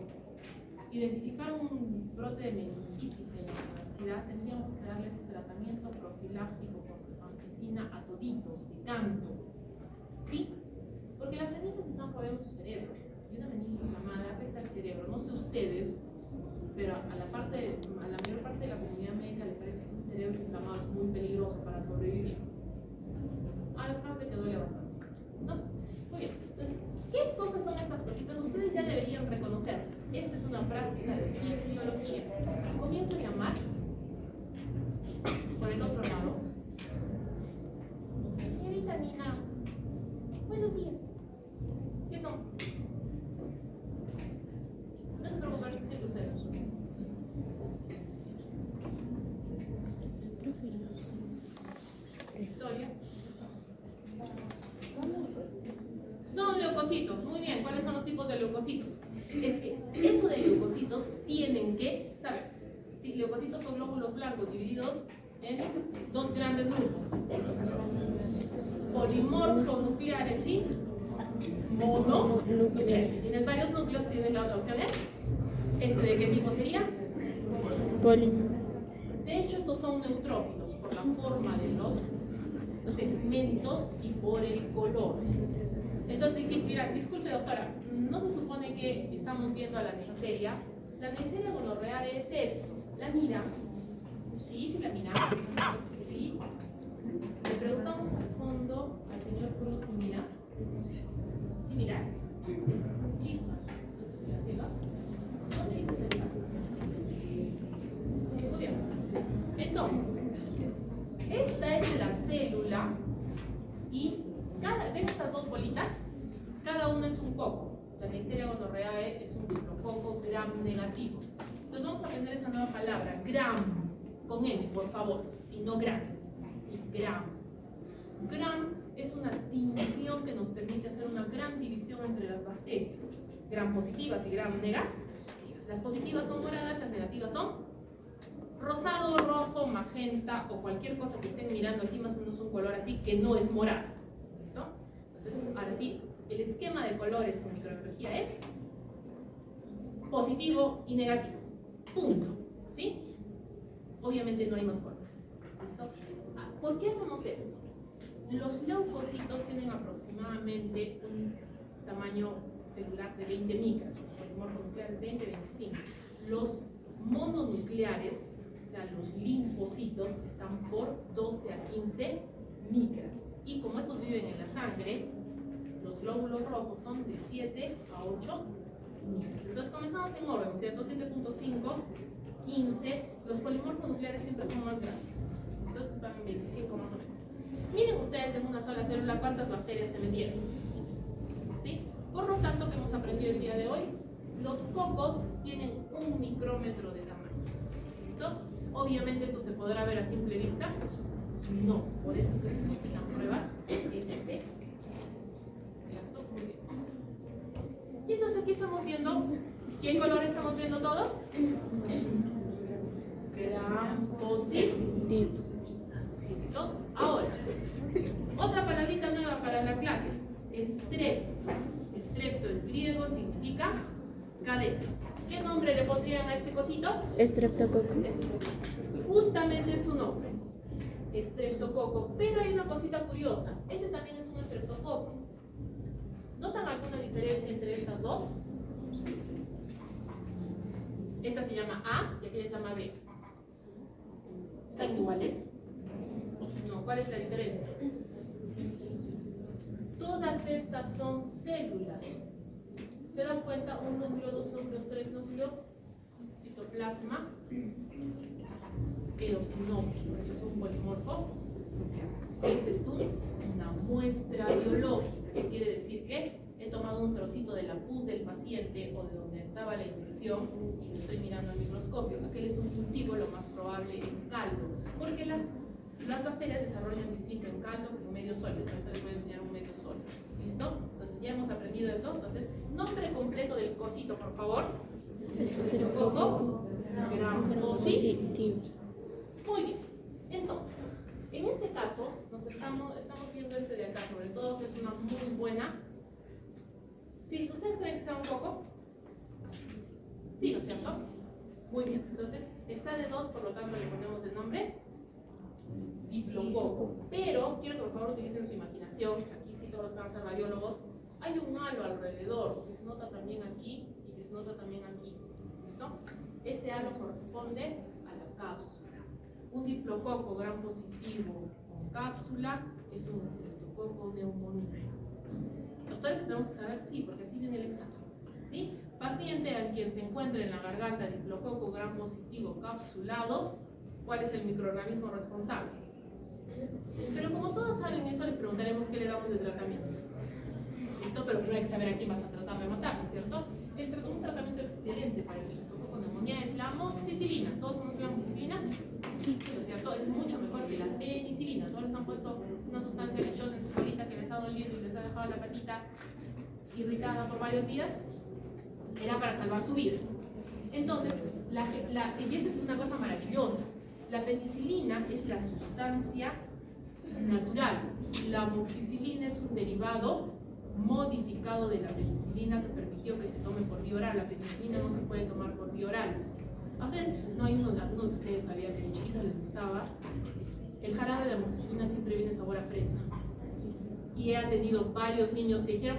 identificara un brote de meningitis en la universidad, tendríamos que darles tratamiento profiláctico con rifampicina a toditos, de canto. ¿Sí? Porque las meninges están rodeando su cerebro. Y una meninge inflamada afecta al cerebro. No sé ustedes, pero a la mayor parte de la comunidad médica le parece que un cerebro inflamado es muy peligroso para sobrevivir. Además de que duele bastante. ¿Listo? Muy bien. Entonces, ¿qué cosas son estas cositas? Ustedes ya deberían reconocerlas. Esta es una práctica de fisiología. Comienzo a llamar por el otro lado. Señorita Nina, buenos días. ¿Qué son? No se preocupen, soy Lucero. Sí, leucocitos son glóbulos blancos divididos en dos grandes grupos. Polimorfonucleares y mononucleares. Si tienes varios núcleos, tienes la otra opción es. ¿De qué tipo sería? Poli. De hecho, estos son neutrófilos por la forma de los segmentos y por el color. Entonces, mira, disculpe doctora, ¿no se supone que estamos viendo a la Neisseria? La Neisseria gonorrea es esto. La mira. Sí, la mira. Sí. Le preguntamos al fondo al señor Cruz si mira. ¿Sí miras? Chispas. ¿Dónde dice su lugar? Muy bien. Entonces, esta es la célula y ven estas dos bolitas, cada una es un coco. La Neisseria gonorreae es un diplococo gram negativo. Entonces vamos a aprender esa nueva palabra, gram, con M, por favor, si no gram, gram. Gram es una tinción que nos permite hacer una gran división entre las bacterias, gram positivas y gram negativas. Las positivas son moradas, las negativas son rosado, rojo, magenta o cualquier cosa que estén mirando así, más o menos un color así que no es morado. ¿Listo? Entonces, ahora sí, el esquema de colores en microbiología es positivo y negativo. Punto. ¿Sí? Obviamente no hay más colores. ¿Listo? ¿Por qué hacemos esto? Los leucocitos tienen aproximadamente un tamaño celular de 20 micras, los polimorfonucleares 20-25. Los mononucleares, o sea, los linfocitos, están por 12 a 15 micras. Y como estos viven en la sangre, los glóbulos rojos son de 7 a 8 micras. Entonces comenzamos en orden, ¿cierto? 7.5, 15. Los polimorfonucleares siempre son más grandes. Estos están en 25 más o menos. Miren ustedes en una sola célula cuántas bacterias se metieron. ¿Sí? Por lo tanto, que hemos aprendido el día de hoy, los cocos tienen 1 micrómetro de tamaño. ¿Listo? Obviamente esto se podrá ver a simple vista. No, por eso es que se necesitan pruebas. ¿Listo? Muy bien. Y entonces aquí estamos viendo, ¿qué color estamos viendo todos? Gran positivo. ¿Listo? Ahora, otra palabrita nueva para la clase. Estrepto. Estrepto es griego, significa cadena. ¿Qué nombre le pondrían a este cosito? Estreptococo. Justamente es su nombre. Estreptococo. Pero hay una cosita curiosa. Este también es un estreptococo. ¿Notan alguna diferencia entre estas dos? Esta se llama A y aquella se llama B. ¿Están iguales? No, ¿cuál es la diferencia? Todas estas son células. ¿Se dan cuenta? Un núcleo, dos núcleos, tres núcleos. Citoplasma. Eosinófilo. Ese es un polimorfo. Ese es una muestra biológica. Eso quiere decir que he tomado un trocito de la pus del paciente o de donde estaba la infección y lo estoy mirando al microscopio. Aquel es un cultivo, lo más probable en caldo, porque las bacterias desarrollan distinto en caldo que en medio sólido. Ahorita les voy a enseñar un medio sólido. ¿Listo? Entonces ya hemos aprendido eso. Entonces, nombre completo del cosito, por favor. Estreptococo Gram positivo. positivo. Muy bien. Entonces, en este caso, estamos viendo este de acá, sobre todo, que es una muy buena. ¿Sí? ¿Ustedes creen que sea un coco? Sí, ¿no es cierto? Muy bien. Entonces, está de 2, por lo tanto, le ponemos el nombre diplococo. Pero quiero que por favor utilicen su imaginación. Aquí sí todos los que van a ser radiólogos. Hay un halo alrededor que se nota también aquí y que se nota también aquí. ¿Listo? Ese halo corresponde a la cápsula. Un diplococo gram positivo con cápsula es un estreptococo neumonía. Doctores, tenemos que saber sí, porque así viene el examen. ¿Sí? Paciente al quien se encuentre en la garganta diplococo gram positivo capsulado, ¿cuál es el microorganismo responsable? Pero como todos saben eso, les preguntaremos qué le damos de tratamiento. ¿Listo? Pero primero hay que saber a quién vas a tratar de matar, ¿no es cierto? Un tratamiento excelente para el estreptococo neumonía es la amoxicilina. ¿Todos conocen la amoxicilina? Sí. ¿No es cierto? Es mucho mejor que la penicilina. Todos les han puesto una sustancia lechosa en su colita que les ha dolido y les ha dejado la patita irritada por varios días. Era para salvar su vida. Entonces, y esa es una cosa maravillosa. La penicilina es la sustancia natural. La amoxicilina es un derivado modificado de la penicilina que permitió que se tome por vía oral. La penicilina no se puede tomar por vía oral. A ustedes, no hay algunos de ustedes sabían que de chiquitos les gustaba. El jarabe de amoxicilina siempre viene sabor a fresa. Y he atendido varios niños que dijeron,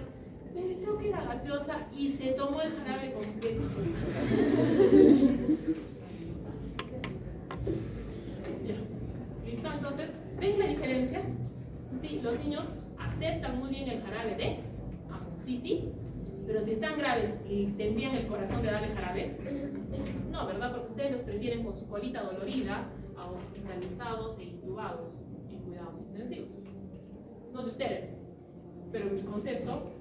pensó que era gaseosa y se tomó el jarabe completo. Ya. ¿Listo? Entonces, ¿ven la diferencia? Sí, los niños aceptan muy bien el jarabe de amoxicilina, pero si están graves y tendrían el corazón de darle jarabe, no, ¿verdad? Porque ustedes los prefieren con su colita dolorida a hospitalizados e intubados en cuidados intensivos. No sé ustedes, pero en mi concepto,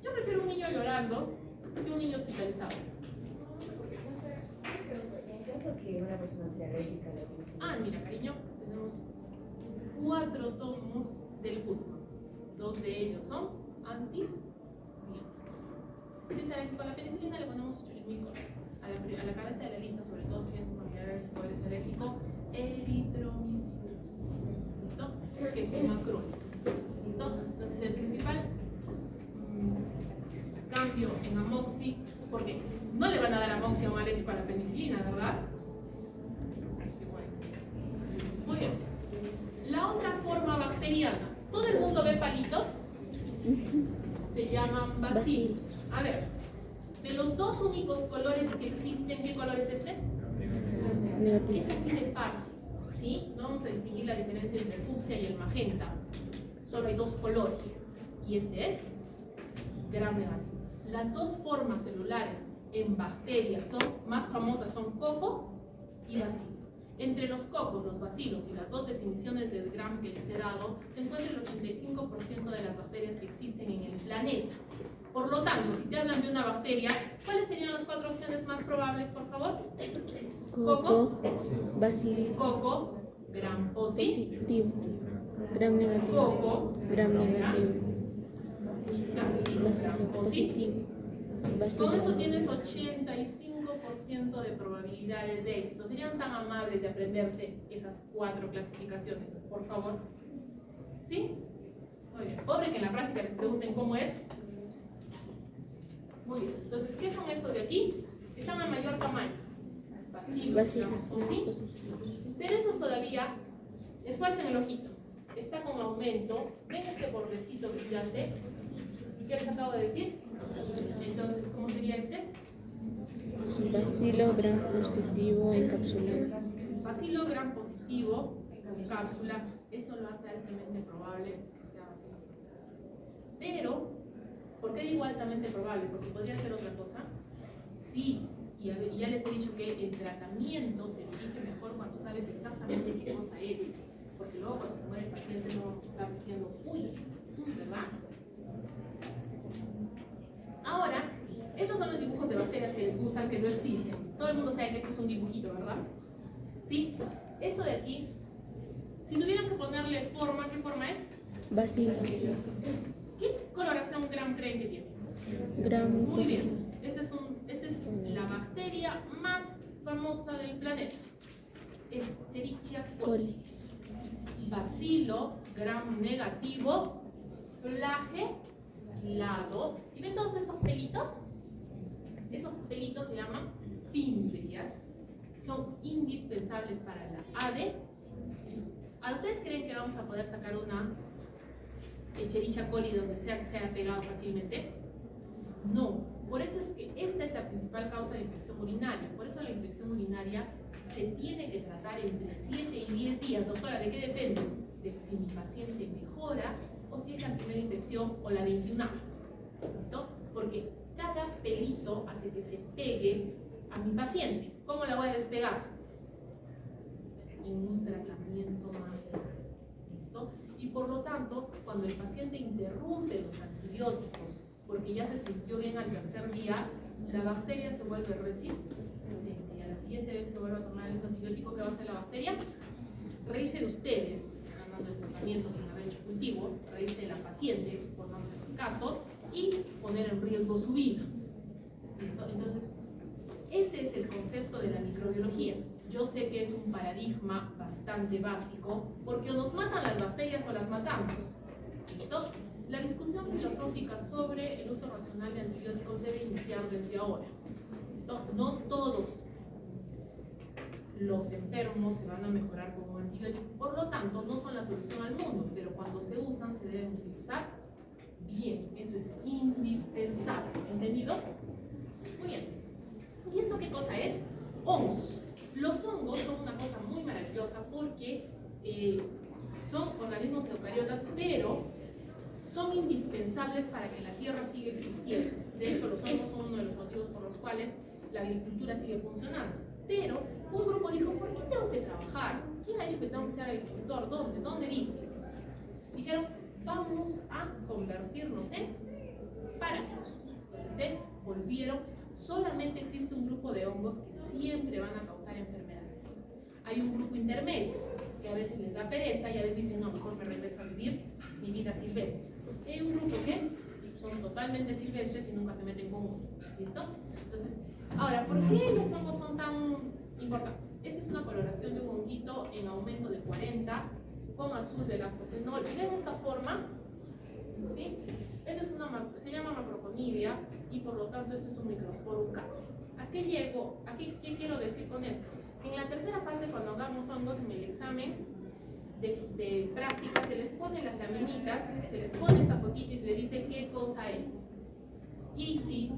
yo prefiero un niño llorando que un niño hospitalizado. En caso que una persona sea alérgica a la penicilina. Ah, mira, cariño, tenemos 4 tomos del Goodman. 2 de ellos son antibióticos. Si es alérgico a la penicilina, le ponemos 8.000 cosas. A la cabeza de la lista, sobre todo si tiene su familiar alérgico, es alérgico, eritromicina. ¿Listo? Que es un macrónico. ¿Listo? Entonces, el principal cambio en amoxi, porque no le van a dar amoxi a un alérgico a la penicilina, ¿verdad? Bueno. Muy bien. La otra forma bacteriana, todo el mundo ve palitos, se llaman bacilos. A ver, de los 2 únicos colores que existen, ¿qué color es este? Negativo. Es así de fácil, ¿sí? No vamos a distinguir la diferencia entre el fucsia y el magenta. Solo hay 2 colores, y este es gram negativo. Las 2 formas celulares en bacterias más famosas son coco y bacilo. Entre los cocos, los bacilos y las 2 definiciones del gram que les he dado, se encuentra el 85% de las bacterias que existen en el planeta. Por lo tanto, si te hablan de una bacteria, ¿cuáles serían las 4 opciones más probables, por favor? Coco, bacilo, Coco, gram positivo. positivo, gram negativo, Coco, gram negativo, bacilo, bacilo gram positivo. positivo, bacilo. Con eso tienes 85% de probabilidades de éxito. ¿Serían tan amables de aprenderse esas 4 clasificaciones, por favor? ¿Sí? Muy bien. Pobre que en la práctica les pregunten cómo es. Muy bien. Entonces, ¿qué son estos de aquí? Están a mayor tamaño. Bacilos, Bacilo digamos, ¿o sí? positivo. Pero estos todavía, esfuercen el ojito. Está con aumento. ¿Ven este bordecito brillante? ¿Qué les acabo de decir? Entonces, ¿cómo sería este? Bacilo gram positivo encapsulado. Bacilo gram positivo en cápsula. Eso lo hace altamente probable que sea bacilo subclasis. Pero, ¿por qué digo altamente probable? Porque podría ser otra cosa. Sí, y ya les he dicho que el tratamiento se dirige mejor cuando sabes exactamente qué cosa es. Porque luego cuando se muere el paciente no vamos a estar diciendo, uy, ¿verdad? Ahora, estos son los dibujos de bacterias que les gustan, que no existen. Todo el mundo sabe que esto es un dibujito, ¿verdad? ¿Sí? Esto de aquí, si tuvieran que ponerle forma, ¿qué forma es? Bacilo, ¿Qué coloración gram creen que tiene? gram Muy positivo. bien. Esta es la bacteria más famosa del planeta. Escherichia coli. Bacilo, gram negativo, flagelado. ¿Y ven todos estos pelitos? Esos pelitos se llaman fimbrias. Son indispensables para la adhesión. ¿A ustedes creen que vamos a poder sacar una Escherichia coli donde sea que se haya pegado fácilmente? No. Por eso es que esta es la principal causa de infección urinaria. Por eso la infección urinaria se tiene que tratar entre 7 y 10 días. Doctora, ¿de qué depende? De si mi paciente mejora o si es la primera infección o la 21ª. ¿Listo? Porque cada pelito hace que se pegue a mi paciente. ¿Cómo la voy a despegar? En un tratamiento más largo. ¿Listo? Y por lo tanto, cuando el paciente interrumpe los antibióticos porque ya se sintió bien al 3er día, la bacteria se vuelve resistente. Y a la siguiente vez que vuelva a tomar el antibiótico, ¿qué va a hacer la bacteria? Reírse de ustedes, que están dando el tratamiento sin haber hecho cultivo, reírse de la paciente por no hacer caso y poner en riesgo su vida. ¿Listo? Entonces, ese es es el concepto de la microbiología. Yo sé que es un paradigma bastante básico, porque o nos matan las bacterias o las matamos. ¿Listo? La discusión filosófica sobre el uso racional de antibióticos debe iniciar desde ahora. ¿Listo? No todos los enfermos se van a mejorar con un antibiótico, por lo tanto no son la solución al mundo, pero cuando se usan se deben utilizar bien, eso es indispensable, ¿entendido? Muy bien. ¿Y esto qué cosa es? Hongos. Los hongos son una cosa muy maravillosa porque son organismos eucariotas, pero son indispensables para que la tierra siga existiendo. De hecho, los hongos son uno de los motivos por los cuales la agricultura sigue funcionando. Pero un grupo dijo, ¿por qué tengo que trabajar? ¿Quién ha dicho que tengo que ser agricultor? ¿Dónde? ¿Dónde dice? Dijeron, vamos a convertirnos en parásitos. Entonces volvieron, solamente existe un grupo de hongos que siempre van a causar enfermedades. Hay un grupo intermedio, que a veces les da pereza y a veces dicen, no, mejor me regreso a vivir mi vida silvestre. Y hay un grupo que son totalmente silvestres y nunca se meten con uno. ¿Listo? Entonces, ahora, ¿por qué los hongos son tan importantes? Esta es una coloración de un honguito en aumento de 40 con azul de lactoferol. Y ven esta forma, ¿sí? Esta es se llama macroconidia y por lo tanto este es un Microsporum capitis. ¿A qué llego? ¿Qué quiero decir con esto? Que en la tercera fase, cuando hagamos hongos en el examen de práctica, se les pone las laminitas, se les pone esta fotito y se les dice qué cosa es. Y si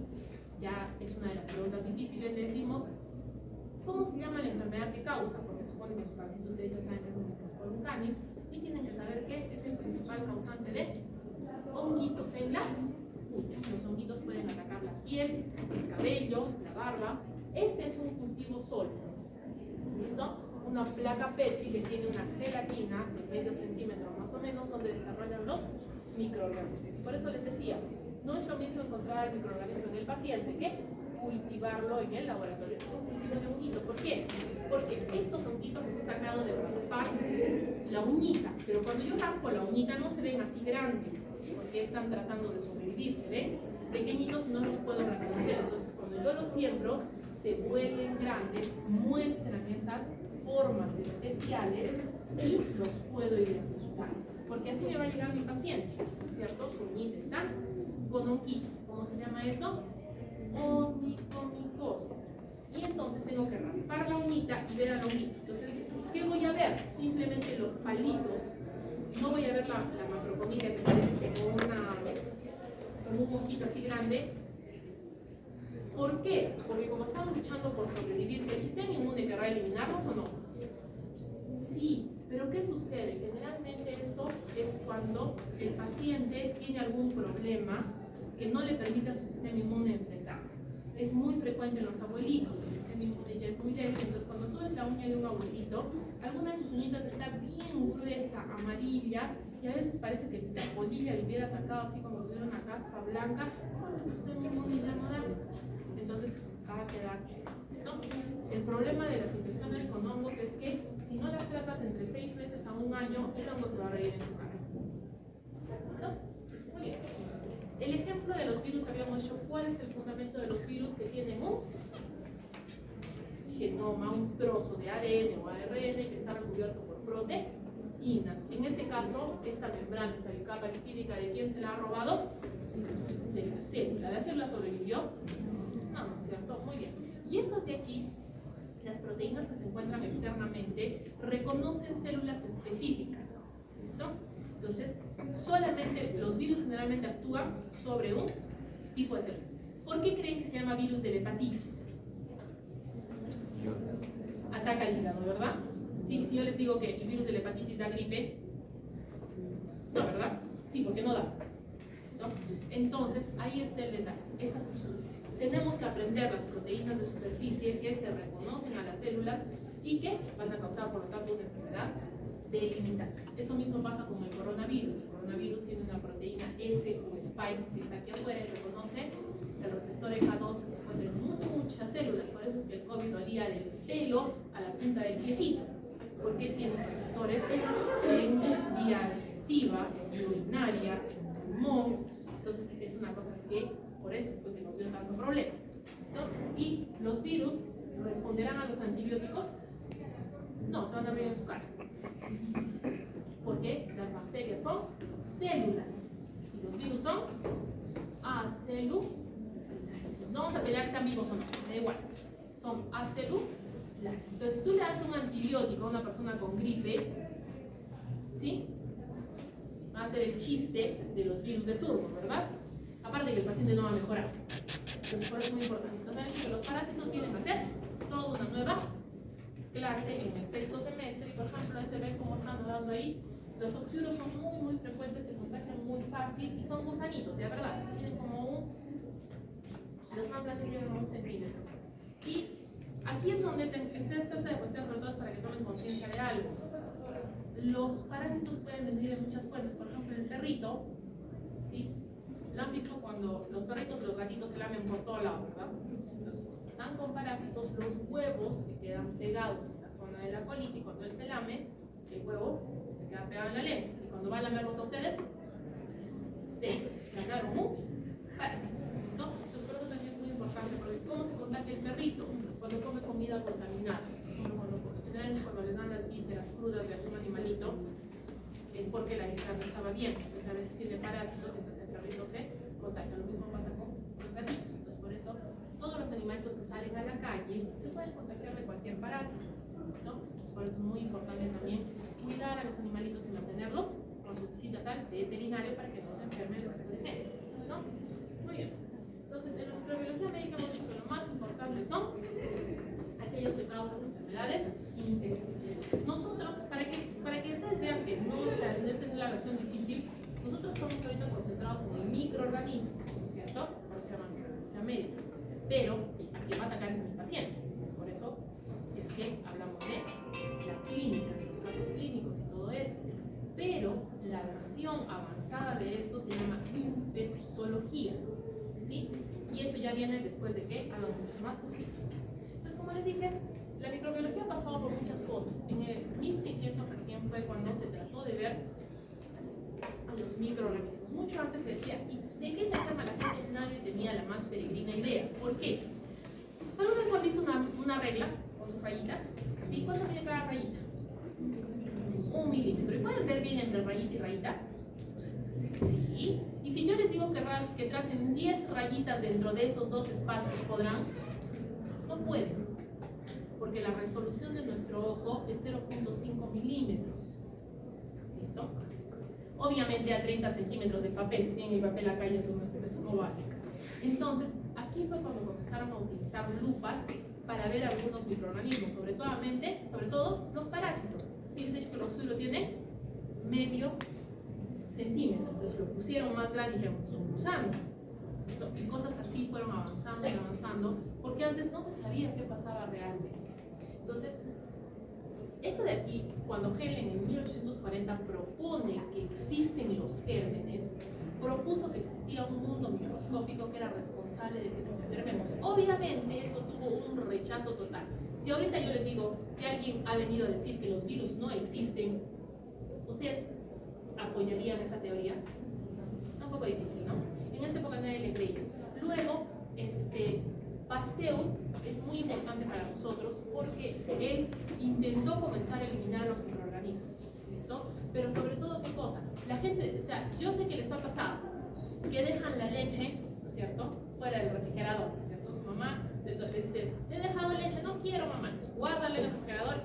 ya es una de las preguntas difíciles, le decimos ¿cómo se llama la enfermedad que causa? Porque supone que los parásitos ustedes ya saben que es un Microsporum canis y tienen que saber que es el principal causante de honguitos en las uñas. Los honguitos pueden atacar la piel, el cabello, la barba. Este es un cultivo sólido. ¿Listo? Una placa Petri que tiene una gelatina de medio centímetro más o menos donde desarrollan los microorganismos. Y por eso les decía, no es lo mismo encontrar el microorganismo en el paciente que cultivarlo en el laboratorio. Es un cultivo de honguito. ¿Por qué? Porque estos honguitos los he sacado de raspar la uñita, pero cuando yo raspo la uñita no se ven así grandes, porque están tratando de sobrevivir, se ven pequeñitos y no los puedo reconocer. Entonces cuando yo los siembro, se vuelven grandes, muestran esas formas especiales y los puedo identificar. Porque así me va a llegar mi paciente, ¿no es cierto? Su uñita está con honguitos. ¿Cómo se llama eso? Onicomicosis. Y entonces tengo que raspar la uñita y ver al honguito. Entonces, ¿qué voy a ver? Simplemente los palitos. No voy a ver la macroconidia que parece como un honguito así grande. ¿Por qué? Porque como estamos luchando por sobrevivir, ¿el sistema inmune querrá eliminarlos o no? Sí, pero ¿qué sucede? Generalmente esto es cuando el paciente tiene algún problema que no le permite a su sistema inmune enfrentarse. Es muy frecuente en los abuelitos, el sistema inmune ya es muy débil, entonces cuando tú ves la uña de un abuelito, alguna de sus uñitas está bien gruesa, amarilla, y a veces parece que si la polilla le hubiera atacado así como si tuviera una caspa blanca, es porque su sistema inmune ya no da. Entonces, va a quedarse. ¿Listo? El problema de las infecciones con hongos es que si no las tratas entre 6 meses a 1 año, el hongo se va a reír en tu cara. ¿Listo? Muy bien. El ejemplo de los virus, habíamos dicho cuál es el fundamento de los virus que tienen un genoma, un trozo de ADN o ARN que está recubierto por proteínas. En este caso, esta membrana, esta bicapa lipídica, ¿de quién se la ha robado? De la célula. ¿La célula sobrevivió? No, ¿no es cierto? Muy bien. Y estas de aquí, las proteínas que se encuentran externamente, reconocen células específicas. ¿Listo? Entonces, solamente los virus generalmente actúan sobre un tipo de células. ¿Por qué creen que se llama virus de la hepatitis? Ataca el hígado, ¿verdad? Sí, si yo les digo que el virus de la hepatitis da gripe, no, ¿verdad? Sí, porque no da. ¿Listo? Entonces, ahí está el detalle. Tenemos que aprender las proteínas de superficie que se reconocen a las células y que van a causar, por lo tanto, una enfermedad delimitada. Eso mismo pasa con el coronavirus. El coronavirus tiene una proteína S o spike que está aquí afuera y reconoce el receptor EK2 que se encuentra en muchas células. Por eso es que el COVID dolía del pelo a la punta del piecito, porque tiene receptores en vía digestiva, en urinaria, en el pulmón. Entonces es una cosa que por eso fue que nos dio tanto problema. ¿Listo? Y los virus ¿responderán a los antibióticos? No, se van a reír en su cara. Porque las bacterias son células y los virus son acelulares. No vamos a pelear si están vivos o no, da igual. Son acelulares. Entonces, si tú le das un antibiótico a una persona con gripe, ¿sí? Va a ser el chiste de los virus de turno, ¿verdad? Aparte que el paciente no va a mejorar. Entonces, por eso es muy importante. Entonces, me han dicho que los parásitos vienen a ser toda una nueva clase en el sexto semestre. Y, por ejemplo, ven cómo están dando ahí. Los oxiuros son muy frecuentes, se contagian muy fácil y son gusanitos, de verdad. Tienen como los más grandes tienen 1 centímetro. Y aquí es donde esta cuestión, sobre todo, es para que tomen conciencia de algo. Los parásitos pueden venir de muchas fuentes. Por ejemplo, el perrito, ¿sí? Lo han visto cuando los perritos y los gatitos se lamen por todo lado, ¿verdad? Entonces, están con parásitos, los huevos se quedan pegados en la zona de la colitis y cuando él se lame, el huevo se queda pegado en la lengua. Y cuando va a lamerlos a ustedes, se ganaron un parásito. ¿Listo? Entonces, por eso también es muy importante, porque ¿cómo se contagia el perrito? Cuando come comida contaminada. Cuando les dan las vísceras crudas de algún animalito, es porque la víscera no estaba bien. Entonces, a veces tiene parásitos, entonces el perrito se contagia. Lo mismo pasa con los gatitos. Entonces, por eso, todos los animalitos que salen a la calle se pueden contagiar de cualquier parásito. ¿Listo? Entonces, por eso es muy importante también cuidar a los animalitos y mantenerlos con sus visitas al veterinario para que no se enfermen el resto de gente. ¿Listo? Muy bien. Entonces, en la microbiología médica hemos dicho que lo más importante son aquellos que causan enfermedades infecciosas. Nosotros, para que ustedes vean que no es la versión difícil, nosotros estamos ahorita concentrados en el microorganismo, ¿no es cierto? Por eso se llama microbiología médica. Pero a quien va a atacar es a mi paciente. Entonces, por eso es que hablamos de la clínica, de los casos clínicos y todo eso. Pero la versión avanzada de esto se llama infectología, ¿sí? Y eso ya viene después de que hagan muchos más cursitos. Entonces, como les dije, la microbiología ha pasado por muchas cosas. En el 1600 recién fue cuando se trató de ver a los microorganismos. Mucho antes se decía, ¿y de qué se enferma la gente? Nadie tenía la más peregrina idea. ¿Por qué? ¿Alguna vez han visto una regla con sus rayitas? ¿Sí? ¿Cuánto tiene cada rayita? 1 milímetro. ¿Y pueden ver bien entre rayita y rayita? Sí. Y si yo les digo que tracen 10 rayitas dentro de esos 2 espacios, ¿podrán? No pueden. Porque la resolución de nuestro ojo es 0.5 milímetros. ¿Listo? Obviamente a 30 centímetros de papel, si tienen el papel acá y eso no vale. Entonces, aquí fue cuando comenzaron a utilizar lupas para ver algunos microorganismos, sobre todo los parásitos. Si les he dicho que el oxígeno tiene medio centímetro, entonces lo pusieron más grande y dijeron, es un gusano. Y cosas así fueron avanzando y avanzando, porque antes no se sabía qué pasaba realmente. Entonces, esto de aquí, cuando Helen en 1840 propone que existen los gérmenes, propuso que existía un mundo microscópico que era responsable de que nos enfermemos. Obviamente eso tuvo un rechazo total. Si ahorita yo les digo que alguien ha venido a decir que los virus no existen, ¿ustedes apoyarían esa teoría? Un poco difícil, ¿no? En esta época nadie le creía. Luego, Pasteur es muy importante para nosotros porque él intentó comenzar a eliminar los microorganismos, ¿listo? Pero sobre todo, ¿qué cosa? La gente, o sea, yo sé que les ha pasado que dejan la leche, ¿no es cierto?, fuera del refrigerador, ¿no es cierto? Su mamá le dice, te he dejado leche, no quiero, mamá, entonces guárdala en el refrigerador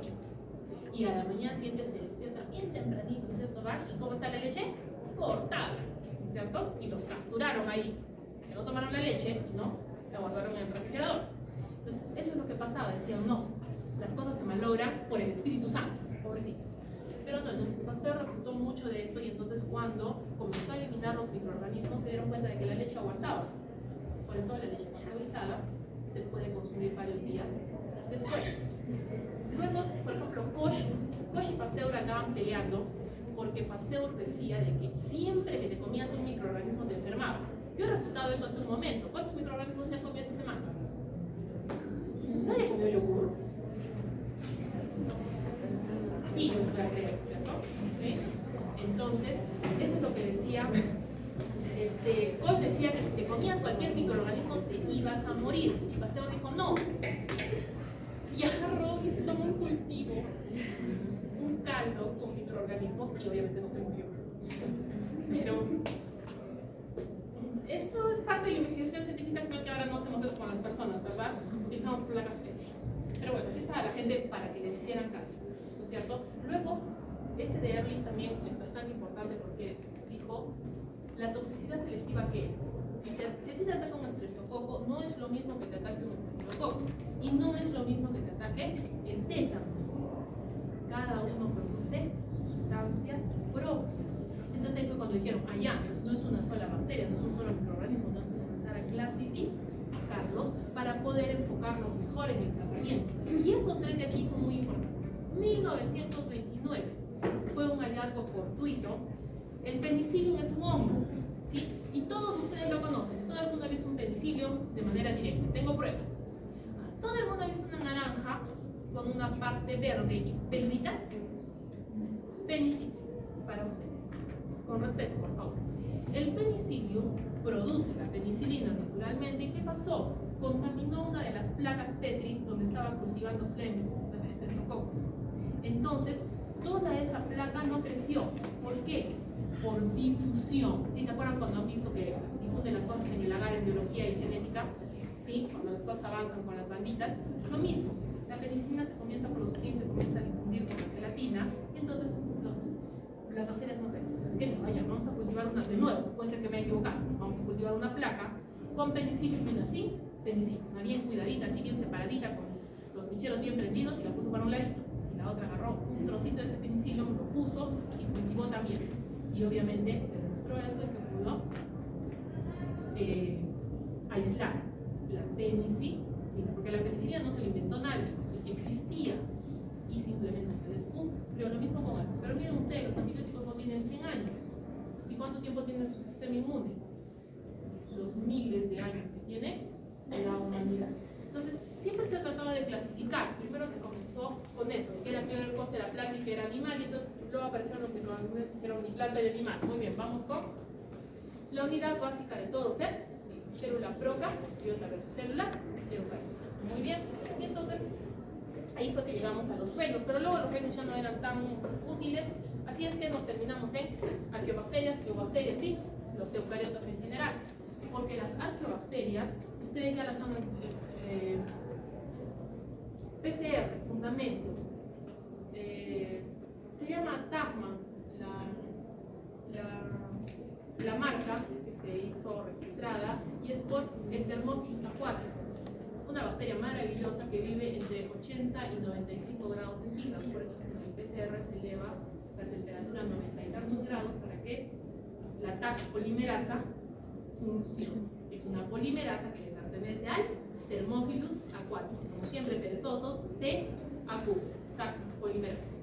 y a la mañana siguiente se despierta bien tempranito, ¿no es cierto? Van, ¿y cómo está la leche? Cortada, ¿no es cierto? Y los capturaron ahí, que no tomaron la leche, ¿no? La guardaron en el refrigerador. Entonces, eso es lo que pasaba, decían, no, las cosas se malogran por el Espíritu Santo, pobrecito. Pero no, entonces Pasteur refutó mucho de esto y entonces cuando comenzó a eliminar los microorganismos se dieron cuenta de que la leche aguantaba. Por eso la leche pasteurizada se puede consumir varios días después. Luego, por ejemplo, Koch y Pasteur andaban peleando porque Pasteur decía de que siempre que te comías un microorganismo te enfermabas. Yo he refutado eso hace un momento. ¿Cuántos microorganismos se han comido esta semana? Nadie comió yogur. Sí, yo les voy a creer, ¿cierto? ¿Okay? Entonces, eso es lo que decía. Koch decía que si te comías cualquier microorganismo te ibas a morir. Y Pasteur dijo, no. un caldo con microorganismos y obviamente no se murió. Pero esto es parte de la investigación científica, sino que ahora no hacemos eso con las personas, ¿verdad? Utilizamos placas Petri. Pero bueno, así estaba la gente para que les hicieran caso, ¿no es cierto? Luego, este de Ehrlich también es bastante importante porque dijo, la toxicidad selectiva, ¿qué es? Si a ti te ataca un estreptococo, no es lo mismo que te ataque un estreptococo. Y no es lo mismo que te ataque el tétanos. Cada uno produce sustancias propias. Entonces ahí fue cuando dijeron, allá, no es una sola bacteria, no es un solo microorganismo, entonces comenzar a clasificarlos para poder enfocarnos mejor en el tratamiento. Y estos tres de aquí son muy importantes. 1929 fue un hallazgo fortuito. El penicillium es un hongo, ¿sí? Y todos ustedes lo conocen. Todo el mundo ha visto un penicillium de manera directa. Tengo pruebas. Todo el mundo ha visto una naranja con una parte verde y peludita. Penicillium, para ustedes. Con respeto, por favor. El penicillium produce la penicilina naturalmente. ¿Y qué pasó? Contaminó una de las placas Petri donde estaba cultivando Fleming, estreptococos. Entonces, toda esa placa no creció. ¿Por qué? Por difusión. ¿Sí se acuerdan cuando han visto que difunden las cosas en el agar en biología y genética? ¿Sí? Cuando las cosas avanzan con las banditas. Lo mismo. La penicilina se comienza a producir, se comienza a difundir con la gelatina. Y entonces las bacterias no crecen. Entonces, ¿qué? Vaya, vamos a cultivar una de nuevo. Puede ser que me haya equivocado. Vamos a cultivar una placa con penicillium y una así. Penicillium. Una bien cuidadita, así bien separadita, con los micheros bien prendidos y la puso para un ladito. Y la otra agarró un trocito de ese penicillium, lo puso y cultivó también. Y obviamente demostró eso y se pudo aislar la penicilina, porque la penicilina no se la inventó nadie, existía y simplemente se descubrió. Lo mismo con eso. Pero miren ustedes, los antibióticos no tienen 100 años. ¿Y cuánto tiempo tiene su sistema inmune? Los miles de años que tiene la humanidad. Entonces, siempre se ha tratado de clasificar. Primero se comenzó con eso, que era peor cosa era planta y que era animal, y entonces luego aparecieron los microorganismos que eran ni planta ni animal. Muy bien, vamos con la unidad básica de todo ser, célula procardiota versus célula eucariota. Muy bien, y entonces ahí fue que llegamos a los reinos, pero luego los reinos ya no eran tan útiles, así es que nos terminamos en arqueobacterias, eubacterias y los eucariotas en general, porque las arqueobacterias, ustedes ya las han PCR, fundamento, se llama Tachman, la marca que se hizo registrada, y es por Thermophilus aquaticus, una bacteria maravillosa que vive entre 80 y 95 grados centígrados. Por eso es que en el PCR se eleva la temperatura a 90 y tantos grados para que la TAC polimerasa funcione. Es una polimerasa que le pertenece al Thermophilus aquaticus. Como siempre, perezosos, TAC polimerasa.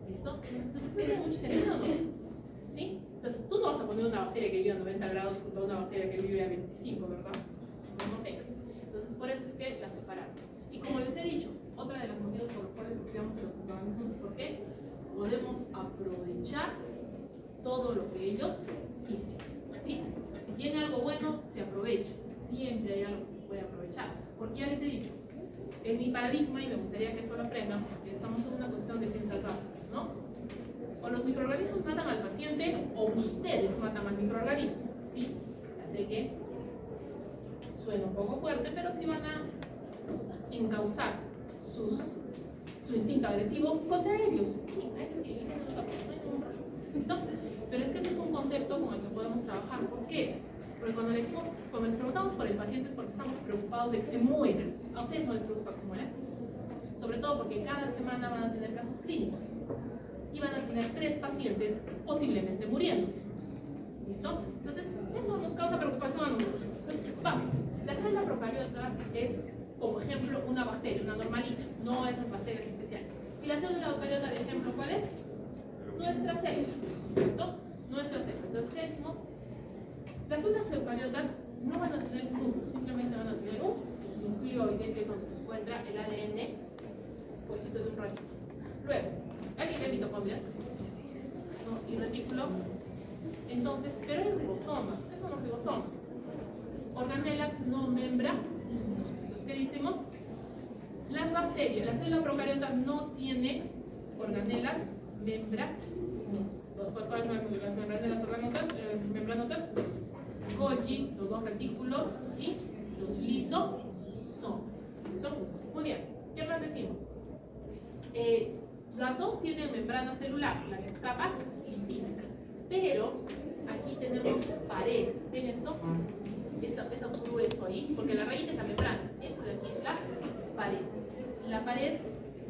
¿Listo? Entonces, ¿sería mucho cerebro o no? ¿Sí? Entonces, tú no vas a poner una bacteria que vive a 90 grados junto a una bacteria que vive a 25, ¿verdad? No tenga. Entonces, por eso es que la separaron. Y como les he dicho, otra de las motivos por los cuales estudiamos los microorganismos es porque podemos aprovechar todo lo que ellos tienen. ¿Sí? Si tiene algo bueno, se aprovecha. Siempre hay algo que se puede aprovechar. Porque ya les he dicho, en mi paradigma, y me gustaría que eso lo aprendan, porque estamos en una cuestión de ciencias básicas, ¿no? O los microorganismos matan al paciente, o ustedes matan al microorganismo, ¿sí? Así que suena un poco fuerte, pero sí van a encauzar su instinto agresivo contra ellos. Sí, a ellos sí, ellos no los apoyan, no hay ningún problema. ¿Listo? Pero es que ese es un concepto con el que podemos trabajar. ¿Por qué? Porque cuando les preguntamos por el paciente es porque estamos preocupados de que se mueran. ¿A ustedes no les preocupa que se mueran? Sobre todo porque cada semana van a tener casos clínicos y van a tener 3 pacientes posiblemente muriéndose. ¿Listo? Entonces, eso nos causa preocupación a nosotros. Entonces, vamos. La célula procariota es, como ejemplo, una bacteria, una normalita, no esas bacterias especiales. Y la célula eucariota, de ejemplo, ¿cuál es? Nuestra célula, ¿cierto? Nuestra célula. Entonces, ¿qué decimos? Las células eucariotas no van a tener un núcleo, simplemente van a tener un nucleoide, que es donde se encuentra el ADN puestito de un rayito. Luego, ¿alguien ve mitocondrias? ¿No? Y retículo. Entonces, pero hay ribosomas. ¿Qué son los ribosomas? Organelas no membranosas. Entonces, ¿qué decimos? Las bacterias, la célula procariota no tiene organelas membranosas. ¿Cuáles son las membranelas membranosas? Golgi, los dos retículos y los lisosomas. ¿Listo? Muy bien. ¿Qué más decimos? Las dos tienen membrana celular, la capa lipídica. Pero aquí tenemos pared. ¿Ven esto? Eso grueso ahí, porque la raíz es la membrana. Esto de aquí es la pared. La pared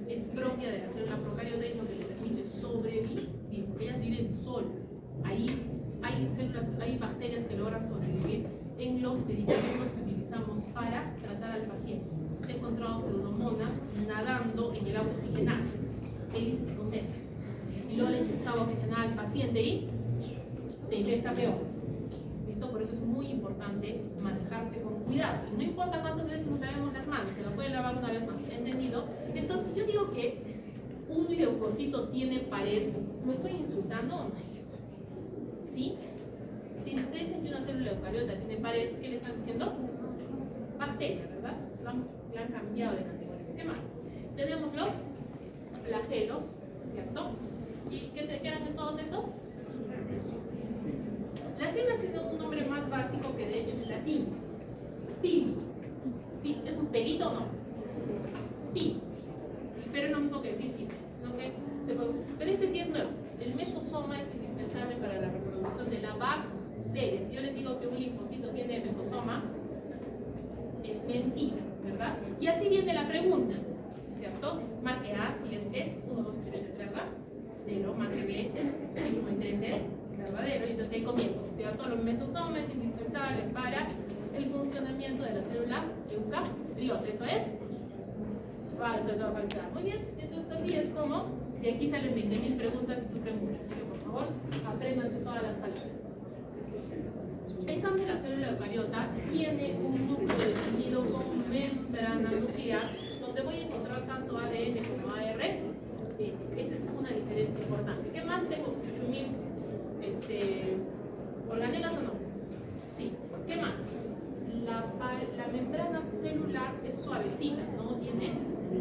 es propia de la célula procariota y es lo que le permite sobrevivir, porque ellas viven solas. Ahí hay células, hay bacterias que logran sobrevivir en los medicamentos que utilizamos para tratar al paciente. Se han encontrado pseudomonas nadando en el agua oxigenada, hélices contentas. Y luego le echas agua oxigenada al paciente y se infecta peor. ¿Listo? Por eso es muy importante manejarse con cuidado. Y no importa cuántas veces nos lavemos las manos, se las pueden lavar una vez más. ¿Entendido? Entonces yo digo que un leucocito tiene pared. ¿Me estoy insultando? ¿Sí? Si ustedes dicen que una célula eucariota tiene pared, ¿qué le están diciendo? Bacteria, ¿verdad? La han cambiado de categoría. ¿Qué más? Tenemos los flagelos, ¿cierto? ¿Y qué eran en todos estos? Las células tienen un nombre más básico que de hecho es latín. Pili. ¿Sí? ¿Es un pelito o no? Pili. Pero es lo mismo que decir fibra, sino que se puede... Pero este sí es nuevo. El mesosoma es indispensable para la reproducción de la bacteria. Si yo les digo que un linfocito tiene mesosoma, es mentira, ¿verdad? Y así viene la pregunta, ¿cierto? Marque A si es que 1, 2 y 3 es verdadero, marque B si 1 y 3 es verdadero, y entonces ahí comienzo, ¿cierto? Los mesosomas es indispensable para el funcionamiento de la célula eucariota. Eso es falso, de toda falsedad. Muy bien, entonces así es como de aquí salen 20.000 preguntas y sufren mucho. Así que por favor, apréndanse todas las palabras. En cambio, la célula eucariota tiene un núcleo definido con membrana nuclear, donde voy a encontrar tanto ADN como ARN. Esa es una diferencia importante. ¿Qué más tengo? Chuchumil, organelas o no. Sí. ¿Qué más? La membrana celular es suavecita, no tiene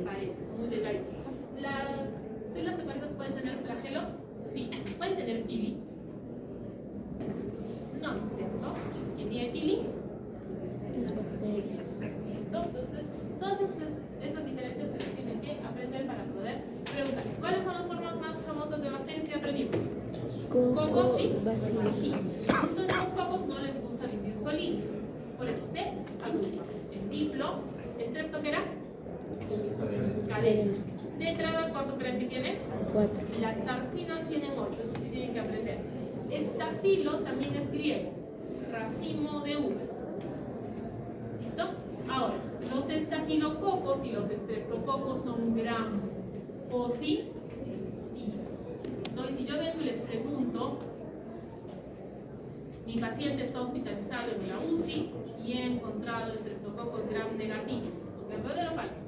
paredes, muy delgada. ¿Las células eucariotas pueden tener flagelo? Sí. ¿Pueden tener pili? No, ¿no es cierto? ¿Quién tiene pili? Las bacterias. ¿Listo? Entonces, todas esas diferencias se las tienen que aprender para poder preguntarles. ¿Cuáles son las formas más famosas de bacterias que aprendimos? Cocos y bacilos. Entonces, los cocos no les gusta vivir solitos. Por eso se agrupan. El diplo, estrepto, ¿qué era? Cadena. Tetrada, ¿cuánto creen que tiene? 4. Las sarcinas tienen 8, eso sí tienen que aprenderse. Estafilo también es griego, racimo de uvas. ¿Listo? Ahora, los estafilococos y los estreptococos son gram positivos. ¿Listo? Y si yo vengo y les pregunto, mi paciente está hospitalizado en la UCI y he encontrado estreptococos gram negativos. ¿Verdadero o falso?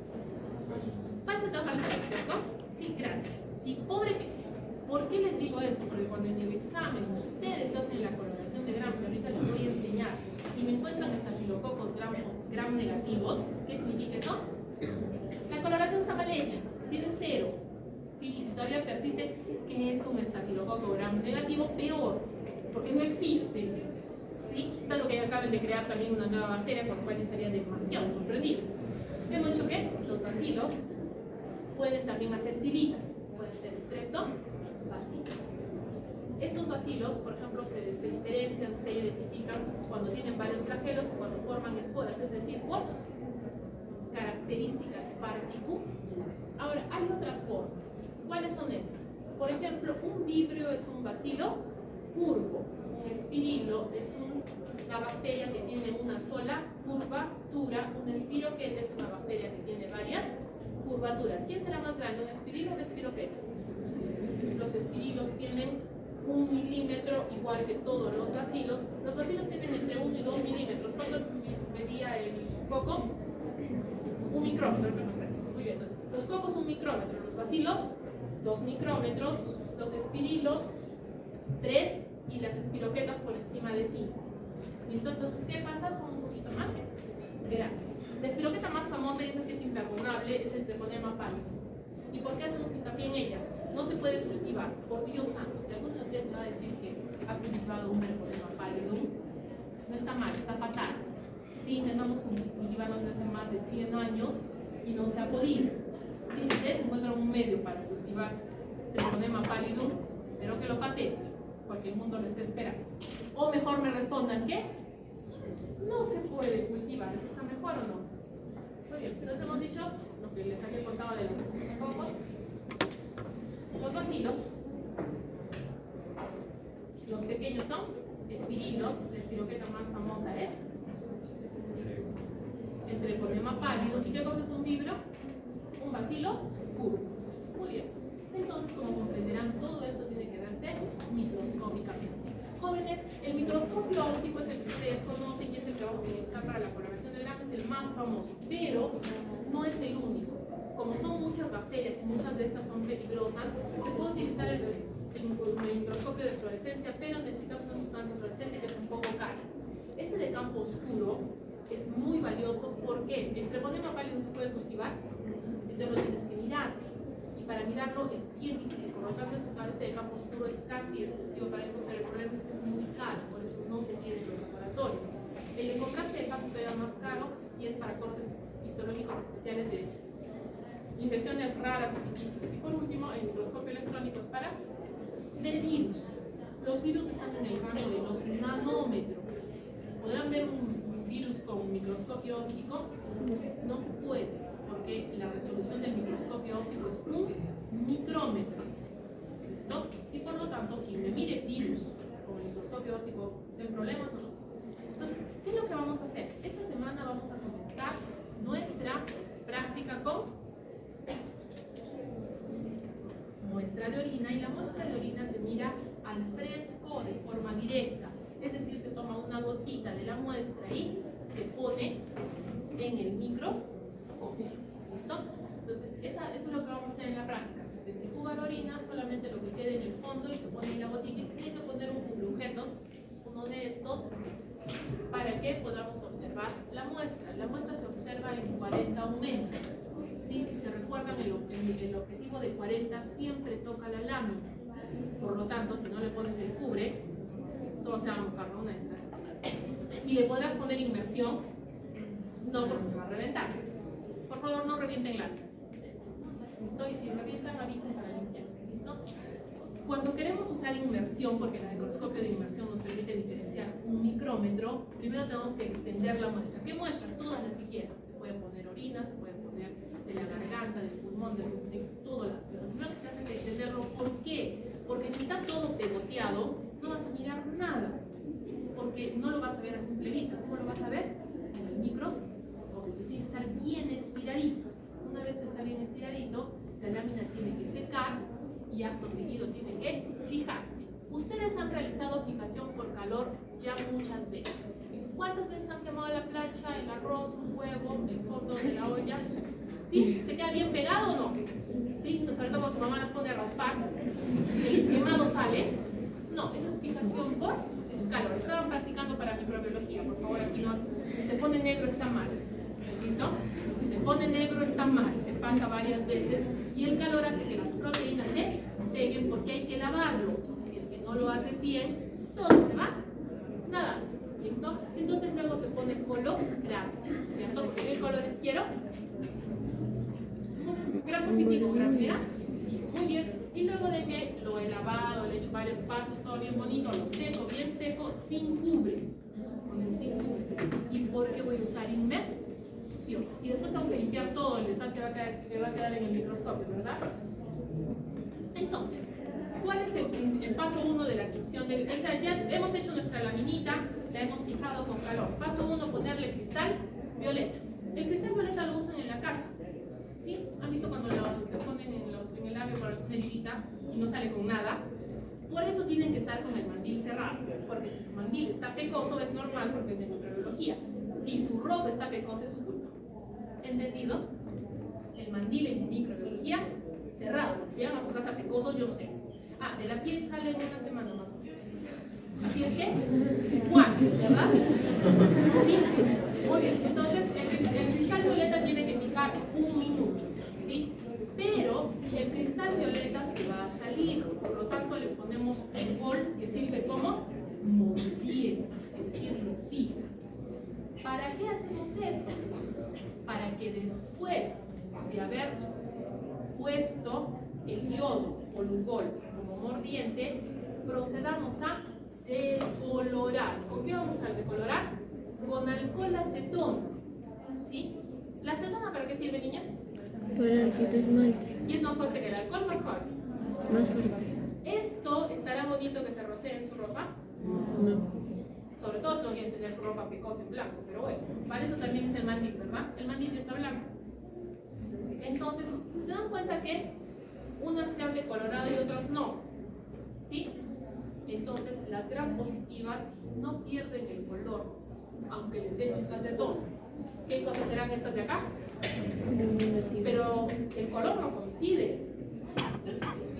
Falso o falso, ¿cierto? Sí, gracias. Sí, pobre que... ¿Por qué les digo esto? Porque cuando en el examen ustedes hacen la correlación de gram, que ahorita les voy a enseñar, y me encuentran estafilococos gram negativos, ¿qué significa eso? La coloración está mal hecha, tiene 0. ¿Sí? Y si todavía persiste, ¿qué es un estafilococo gram negativo? Peor, porque no existe. ¿Sí? Es algo que acaban de crear también una nueva bacteria, con la cual estaría demasiado sorprendido. Hemos dicho que los bacilos pueden también hacer tiritas, pueden ser bacilos. Estos bacilos, por ejemplo, se diferencian, se identifican cuando tienen varios flagelos o cuando forman esporas, es decir, por características particulares. Ahora, hay otras formas. ¿Cuáles son estas? Por ejemplo, un vibrio es un bacilo curvo, un espirilo es una bacteria que tiene una sola curvatura, un espiroquete es una bacteria que tiene varias curvaturas. ¿Quién será más grande, un espirilo o un espiroquete? Los espirilos tienen 1 milímetro, igual que todos los bacilos. Los bacilos tienen entre 1 y 2 milímetros. ¿Cuánto medía el coco? 1 micrómetro, gracias. Muy bien, entonces, los cocos 1 micrómetro, los bacilos 2 micrómetros, los espirilos 3 y las espiroquetas por encima de 5. ¿Listo? Entonces, ¿qué pasa? Son un poquito más grandes. La espiroqueta más famosa, y esa sí es imperdonable, es el treponema pálido. ¿Y por qué hacemos hincapié en ella? no se puede cultivar. Por Dios santo, si alguno de ustedes me va a decir que ha cultivado un mercodema pallidum, no está mal, está fatal. Sí, intentamos cultivarlo desde hace más de 100 años y no se ha podido. Si ustedes encuentran un medio para cultivar mercodema pallidum, espero que lo patenten, porque el mundo lo está esperando. O mejor me respondan que no se puede cultivar. ¿Eso está mejor o no? Muy bien, entonces hemos dicho lo que les había contado de los cocos. Los bacilos, los pequeños son espirilos. La espiroqueta más famosa es el treponema pálido. ¿Y qué cosa es un vibrio? Un bacilo curvo. Muy bien. Entonces, como comprenderán, todo esto tiene que verse microscópicamente. Jóvenes, el microscopio óptico es el que ustedes conocen y es el que vamos a utilizar para la coloración de gramos, es el más famoso, pero no es el único. Como son muchas bacterias y muchas de estas son peligrosas, se puede utilizar el microscopio de fluorescencia, pero necesitas una sustancia fluorescente que es un poco cara. Este de campo oscuro es muy valioso porque el treponema pálido se puede cultivar, entonces lo tienes que mirar. Y para mirarlo es bien difícil, por lo tanto este de campo oscuro es casi exclusivo para eso, pero el problema es que es muy caro, por eso no se tiene en los laboratorios. El de contraste de fase es todavía más caro y es para cortes histológicos especiales de infecciones raras y difíciles. Y por último, el microscopio electrónico es para ver virus. Los virus están en el rango de los nanómetros. ¿Podrán ver un virus con un microscopio óptico? No se puede, porque la resolución del microscopio óptico es un micrómetro. ¿Listo? Y por lo tanto, quien me mire virus con el microscopio óptico, ¿tiene problemas o no? Entonces, ¿qué es lo que vamos a hacer? Esta semana vamos a comenzar nuestra práctica con muestra de orina, y la muestra de orina se mira al fresco de forma directa, es decir, se toma una gotita de la muestra y se pone en el microscopio. ¿Listo? Entonces, eso es lo que vamos a hacer en la práctica. Se centrifuga la orina, solamente lo que quede en el fondo, y se pone en la gotita, y se tiene que poner un cubreobjetos, uno de estos, para que podamos observar la muestra. La muestra se observa en 40 aumentos. ¿Sí? Si se recuerdan, el objetivo de 40 siempre toca la lámina. Por lo tanto, si no le pones el cubre, todo se va a mojar, ¿no? Una desgracia. Y le podrás poner inmersión, no, porque se va a reventar. Por favor, no revienten láminas. ¿Listo? Y si revientan, avisen para limpiar. ¿Listo? Cuando queremos usar inmersión, porque el microscopio de inmersión nos permite diferenciar un micrómetro, primero tenemos que extender la muestra. ¿Qué muestra? Todas las que quieran. Se puede poner orina, se puede poner de la garganta, del pulmón, de todo lado. Pero lo primero que se hace es extenderlo. ¿Por qué? Porque si está todo pegoteado, no vas a mirar nada. Porque no lo vas a ver a simple vista. ¿Cómo lo vas a ver? En el microscopio. Entonces tiene que estar bien estiradito. Una vez que está bien estiradito, la lámina tiene que secar y acto seguido tiene que fijarse. Ustedes han realizado fijación por calor ya muchas veces. ¿Cuántas veces han quemado la plancha, el arroz, un huevo, el fondo de la olla? ¿Sí? ¿Se queda bien pegado o no? ¿Sí? Entonces, sobre todo cuando su mamá las pone a raspar, el quemado sale. No, eso es fijación por calor. Estaban practicando para microbiología, por favor, aquí no. Si se pone negro está mal. ¿Listo? Si se pone negro está mal, se pasa varias veces y el calor hace que las proteínas se peguen porque hay que lavarlo. Si es que no lo haces bien, todo se va nada. ¿Listo? Entonces luego se pone colorado, ¿cierto? Porque ¿qué colores quiero? Gran positivo, gran negativo. Muy bien. Y luego de que lo he lavado, le he hecho varios pasos, todo bien bonito, lo seco, bien seco, sin cubre. Eso se pone sin cubre. ¿Y por qué voy a usar inmersión? Y después tengo que limpiar todo el desastre que va a quedar en el microscopio, ¿verdad? Entonces, ¿cuál es el paso 1 de la tinción? O sea, ya hemos hecho nuestra laminita, la hemos fijado con calor. Paso 1, ponerle cristal violeta. El cristal violeta lo usan en la casa. ¿Sí? ¿Han visto cuando se ponen en el labio para una heridita y no sale con nada? Por eso tienen que estar con el mandil cerrado, porque si su mandil está pecoso es normal porque es de microbiología. Si su ropa está pecosa es su culpa. ¿Entendido? El mandil en microbiología cerrado, porque si llegan a su casa pecosos, yo no sé. Ah, de la piel sale en una semana más o menos. Así es que, guantes, ¿verdad? ¿Sí? Muy bien, entonces el cristal violeta tiene que fijar 1 minuto, ¿sí? Pero el cristal violeta se va a que después de haber puesto el yodo o luzgol como mordiente, procedamos a decolorar. ¿Con qué vamos a decolorar? Con alcohol acetona. ¿Sí? ¿La acetona para qué sirve, niñas? Para el esmalte. Y es más fuerte que el alcohol, más suave. Más fuerte. ¿Esto estará bonito que se rocee en su ropa? No. Sobre todo si no quieren tener su ropa picosa en blanco, pero bueno, para eso también es el mandil, ¿verdad? El mandil está blanco. Entonces, ¿se dan cuenta que unas se han decolorado y otras no? ¿Sí? Entonces, las gram positivas no pierden el color, aunque les eches acetona. ¿Qué cosas serán estas de acá? Pero el color no coincide.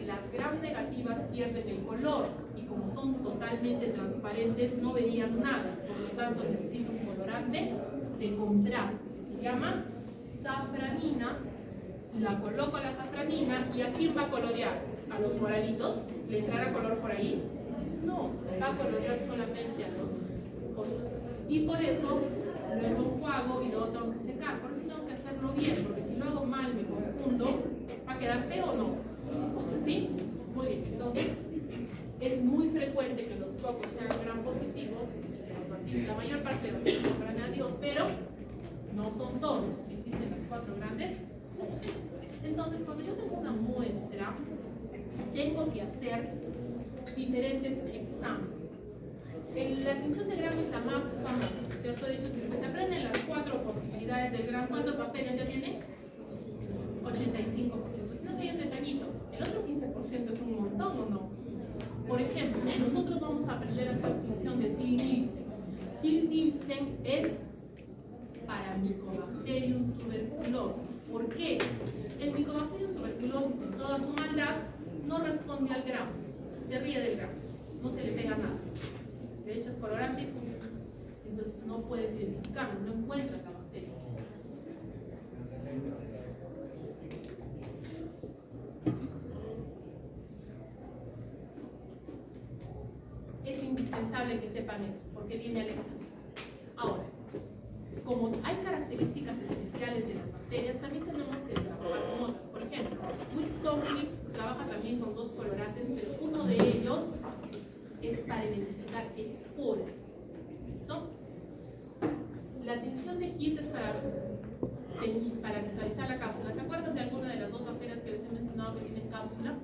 Las gram negativas pierden el color y como son totalmente transparentes no verían nada. Por lo tanto, necesito un colorante de contraste que se llama safranina. La coloco la safranina y ¿a quién va a colorear? ¿A los moraditos? ¿Le entrará color por ahí? No, va a colorear solamente a los otros. Y por eso luego enjuago y luego tengo que secar. Por eso tengo que hacerlo bien, porque si lo hago mal, me confundo, ¿va a quedar feo o no? ¿Sí? Muy bien, entonces es muy frecuente que los focos sean gram positivos y que los vacíos, la mayor parte de los vacíos son gram negativos, pero no son todos. Existen las 4 grandes opciones. Entonces, cuando yo tengo una muestra, tengo que hacer diferentes exámenes. La tinción de gramo es la más famosa, ¿no es cierto? De hecho, si se aprenden las 4 posibilidades del gramo, ¿cuántas bacterias ya tiene? 85%. Sino que hay un detallito. El otro 15% es un montón, ¿o no? Por ejemplo, nosotros vamos a aprender a hacer tinción de Sil-Nielsen. Sil-Nielsen es para Mycobacterium tuberculosis. ¿Por qué? El Mycobacterium tuberculosis en toda su maldad no responde al gramo, se ríe del gramo, no se le pega nada. Se echas colorante y funciona. Entonces no puedes identificarlo, no encuentras la bacteria. Es indispensable que sepan eso, porque viene al examen. Ahora, como hay características especiales de las bacterias, también tenemos que trabajar con otras. Por ejemplo, Willis Conflict trabaja también con 2 colorantes, pero uno de ellos es para identificar esporas. ¿Listo? La tinción de Gis es para visualizar la cápsula. ¿Se acuerdan de alguna de las 2 bacterias que les he mencionado que tienen cápsula?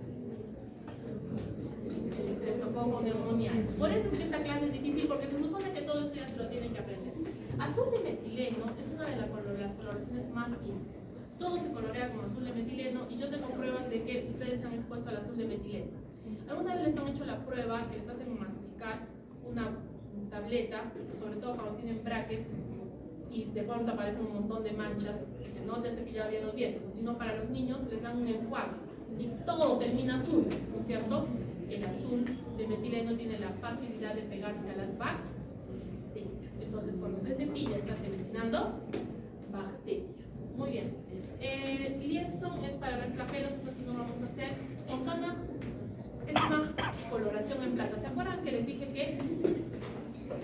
El Streptococcus pneumoniae. Por eso es que esta clase es difícil, porque se supone que todo eso ya se lo tienen que aprender. Azul de metileno es una de las coloraciones más simples. Todo se colorea con azul de metileno y yo tengo pruebas de que ustedes están expuestos al azul de metileno. ¿Alguna vez les han hecho la prueba que les hacen masticar una tableta, sobre todo cuando tienen brackets, y de pronto aparecen un montón de manchas que se no te has cepillado bien los dientes? O si no, para los niños les dan un enjuague y todo termina azul, ¿no es cierto? El azul de metileno tiene la facilidad de pegarse a las bacterias. Entonces, cuando se cepilla, estás eliminando bacterias. Muy bien. Liepson es para ver flagelos, eso sí no vamos a hacer. Fontana es una coloración en plata. ¿Se acuerdan que les dije que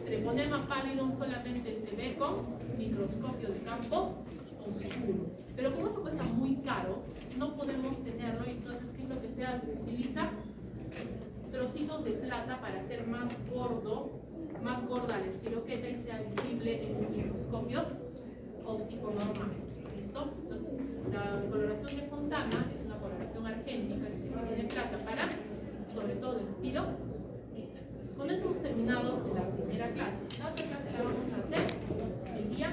Treponema pallidum solamente se ve con microscopio de campo oscuro? Pero como eso cuesta muy caro, no podemos tenerlo. Entonces, ¿qué es lo que se hace? Se utiliza trocitos de plata para hacer más gorda la espiroqueta y sea visible en un microscopio óptico normal. ¿Listo? Entonces, la coloración de Fontana es una coloración argéntica, es decir, que tiene plata para, sobre todo, espiroquetas. Con eso hemos terminado la primera clase. La otra clase la vamos a hacer el día